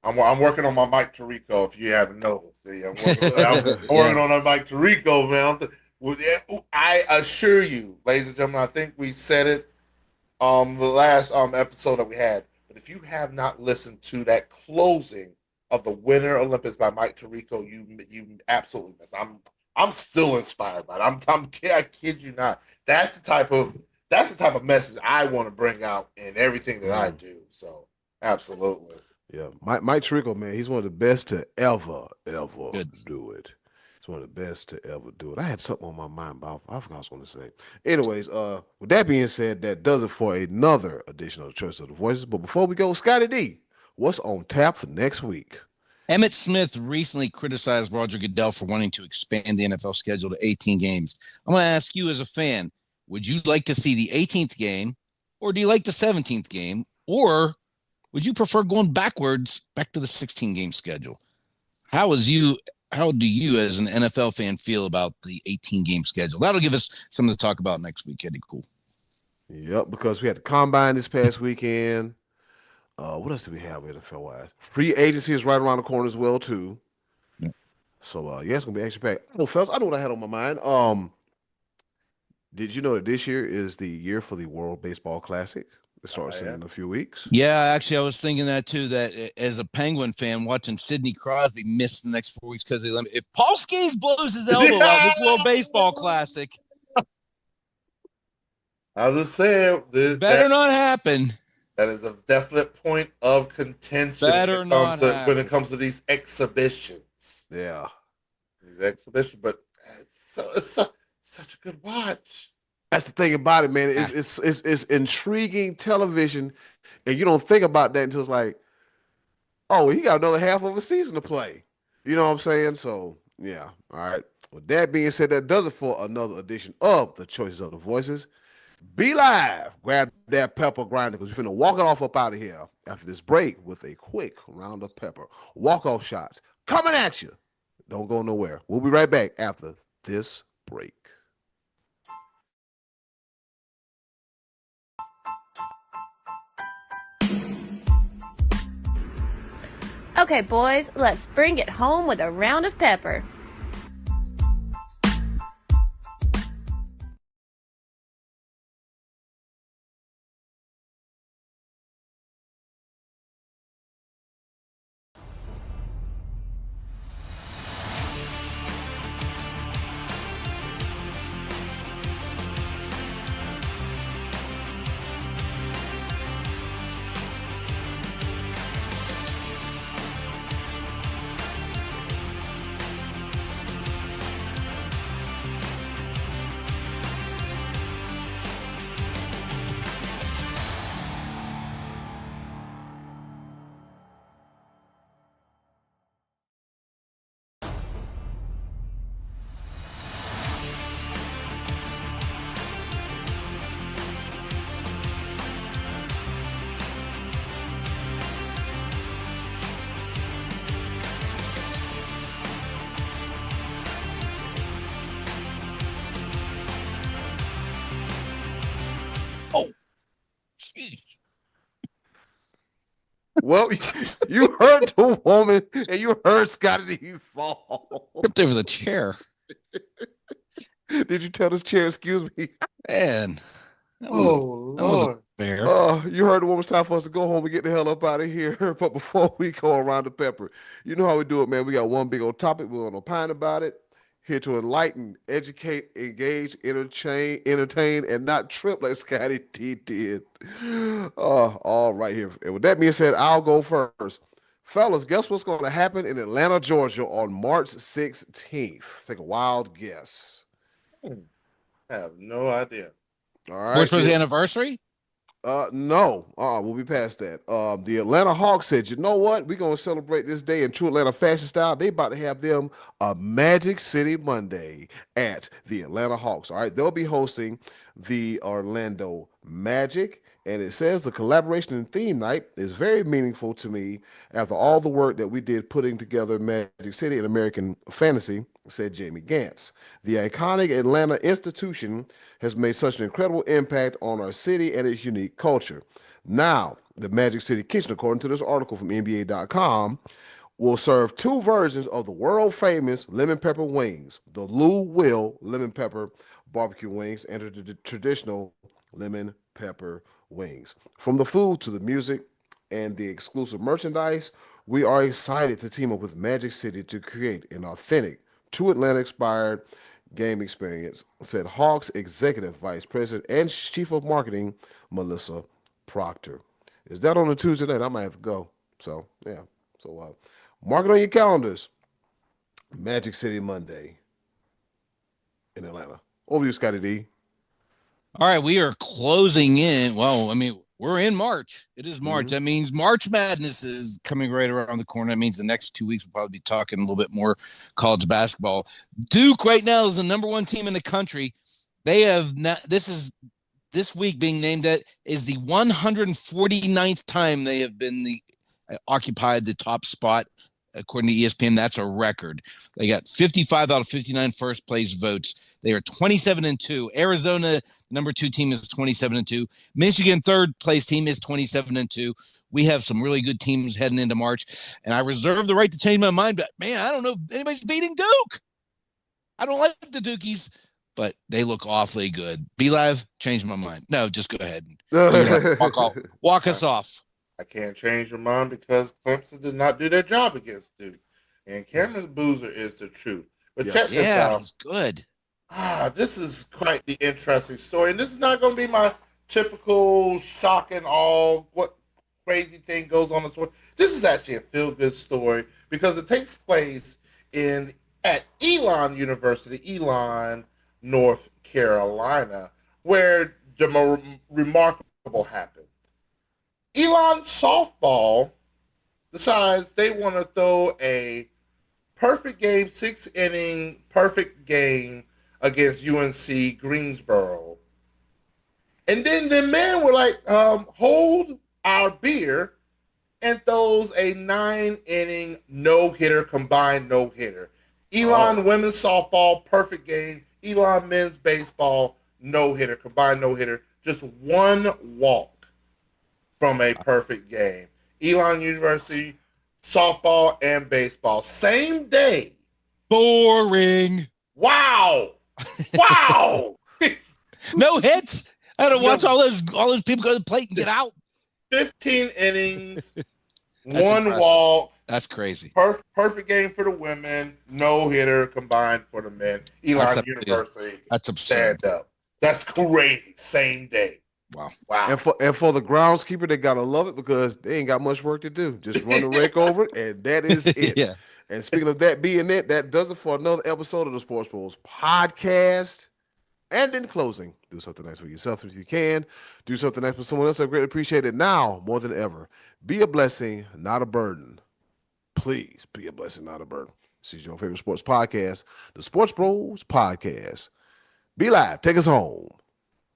I'm working on my Mike Tirico. If you haven't noticed, see, I'm working on that Mike Tirico, man. I assure you, ladies and gentlemen, I think we said it the last episode that we had. But if you have not listened to that closing of the Winter Olympics by Mike Tirico, you absolutely missed. I'm still inspired by it. I kid you not. That's the type of message I want to bring out in everything that I do. So absolutely. Yeah, Mike Tirico, man, he's one of the best to ever do it. He's one of the best to ever do it. I had something on my mind, but I forgot what I was going to say. Anyways, with that being said, that does it for another edition of the Choice of the Voices. But before we go, Scotty D, what's on tap for next week? Emmett Smith recently criticized Roger Goodell for wanting to expand the NFL schedule to 18 games. I'm going to ask you as a fan, would you like to see the 18th game, or do you like the 17th game, or would you prefer going back to the 16-game schedule? How do you as an NFL fan feel about the 18-game schedule? That'll give us something to talk about next week, Eddie. Cool. Yep, because we had the combine this past weekend. What else do we have NFL-wise? Free agency is right around the corner as well, too. Yeah. So, it's going to be action-packed. Oh, fellas, I know what I had on my mind. Did you know that this year is the year for the World Baseball Classic? It starts in a few weeks. Yeah, actually, I was thinking that too. That as a Penguin fan, watching Sidney Crosby miss the next 4 weeks because if Paul Skeens blows his elbow out this World Baseball Classic, I was just saying, better not happen. That is a definite point of contention when it comes to these exhibitions. Yeah, these exhibitions, but such a good watch. That's the thing about it, man. It's intriguing television, and you don't think about that until it's like, oh, he got another half of a season to play. You know what I'm saying? So yeah, all right. With that being said, that does it for another edition of the Choices of the Voices. Be live. Grab that pepper grinder because we're finna walk it off up out of here after this break with a quick round of pepper. Walk off shots coming at you. Don't go nowhere. We'll be right back after this break. Okay, boys, let's bring it home with a round of pepper. Oh, jeez. Well, you heard the woman and you heard Scotty D fall. Tripped over the chair. Did you tell this chair, excuse me? Man, that wasn't fair. You heard the woman's time for us to go home and get the hell up out of here. But before we go around the pepper, you know how we do it, man. We got one big old topic. We're going to opine about it. Here to enlighten, educate, engage, entertain, and not trip like Scotty T did. All right here. And with that being said, I'll go first. Fellas, guess what's going to happen in Atlanta, Georgia on March 16th? Take a wild guess. I have no idea. All right. Which was the anniversary? No, we'll be past that. The Atlanta Hawks said, you know what? We're gonna celebrate this day in true Atlanta fashion style. They about to have them a Magic City Monday at the Atlanta Hawks. All right, they'll be hosting the Orlando Magic. And it says the collaboration and theme night is very meaningful to me after all the work that we did putting together Magic City and American Fantasy, said Jamie Gantz. The iconic Atlanta institution has made such an incredible impact on our city and its unique culture. Now, the Magic City Kitchen, according to this article from NBA.com, will serve two versions of the world famous lemon pepper wings, the Lou Will lemon pepper barbecue wings and the traditional lemon pepper wings. From the food to the music and the exclusive merchandise, we are excited to team up with Magic City to create an authentic, true Atlanta-inspired game experience, said Hawks Executive Vice President and Chief of Marketing, Melissa Proctor. Is that on a Tuesday night? I might have to go. So, yeah. So, mark it on your calendars. Magic City Monday in Atlanta. Over to you, Scotty D. All right, we are closing in. Well, I mean, we're in March. It is March. That means March Madness is coming right around the corner. That means the next 2 weeks we'll probably be talking a little bit more college basketball. Duke right now is the number one team in the country. They have not, this week being named that is the 149th time they have been occupied the top spot. According to ESPN, that's a record. They got 55 out of 59 first place votes. They are 27-2. Arizona, number 2 team, is 27-2. Michigan, third place team, is 27-2. We have some really good teams heading into March, and I reserve the right to change my mind. But man, I don't know if anybody's beating Duke. I don't like the Dukies, but they look awfully good. Be live, change my mind. No, just go ahead and walk us off. I can't change your mind because Clemson did not do their job against Duke. And Cameron Boozer is the truth. But check this out. He's good. This is quite the interesting story. And this is not going to be my typical shock and awe, what crazy thing goes on in the story. This is actually a feel-good story because it takes place in at Elon University, Elon, North Carolina, where the remarkable happened. Elon softball decides they want to throw a perfect game, 6 inning, perfect game against UNC Greensboro. And then the men were like, hold our beer, and throws a 9 inning no hitter, combined no hitter. Elon women's softball, perfect game. Elon men's baseball, no hitter, combined no hitter. Just one walk from a perfect game. Elon University, softball and baseball. Same day. Boring. Wow. Wow. No hits. I had to watch all those people go to the plate and get out. 15 innings, That's one impressive. walk. That's crazy. Perfect game for the women, no hitter combined for the men. Elon University. That's absurd. Stand up. That's crazy. Same day. Wow. Wow. And for the groundskeeper, they gotta love it because they ain't got much work to do. Just run the rake over it, and that is it. Yeah. And speaking of that being it, that does it for another episode of the Sports Bros podcast. And in closing, do something nice for yourself if you can. Do something nice for someone else. I greatly appreciate it now more than ever. Be a blessing, not a burden. Please be a blessing, not a burden. This is your favorite sports podcast, the Sports Bros podcast. Be live. Take us home.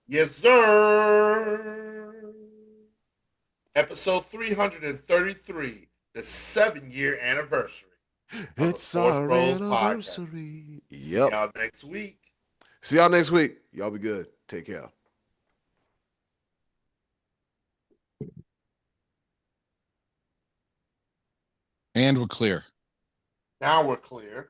Yes, sir. Episode 333, the 7-year anniversary. It's our anniversary. Podcast. Yep. See y'all next week. See y'all next week. Y'all be good. Take care. And we're clear. Now we're clear.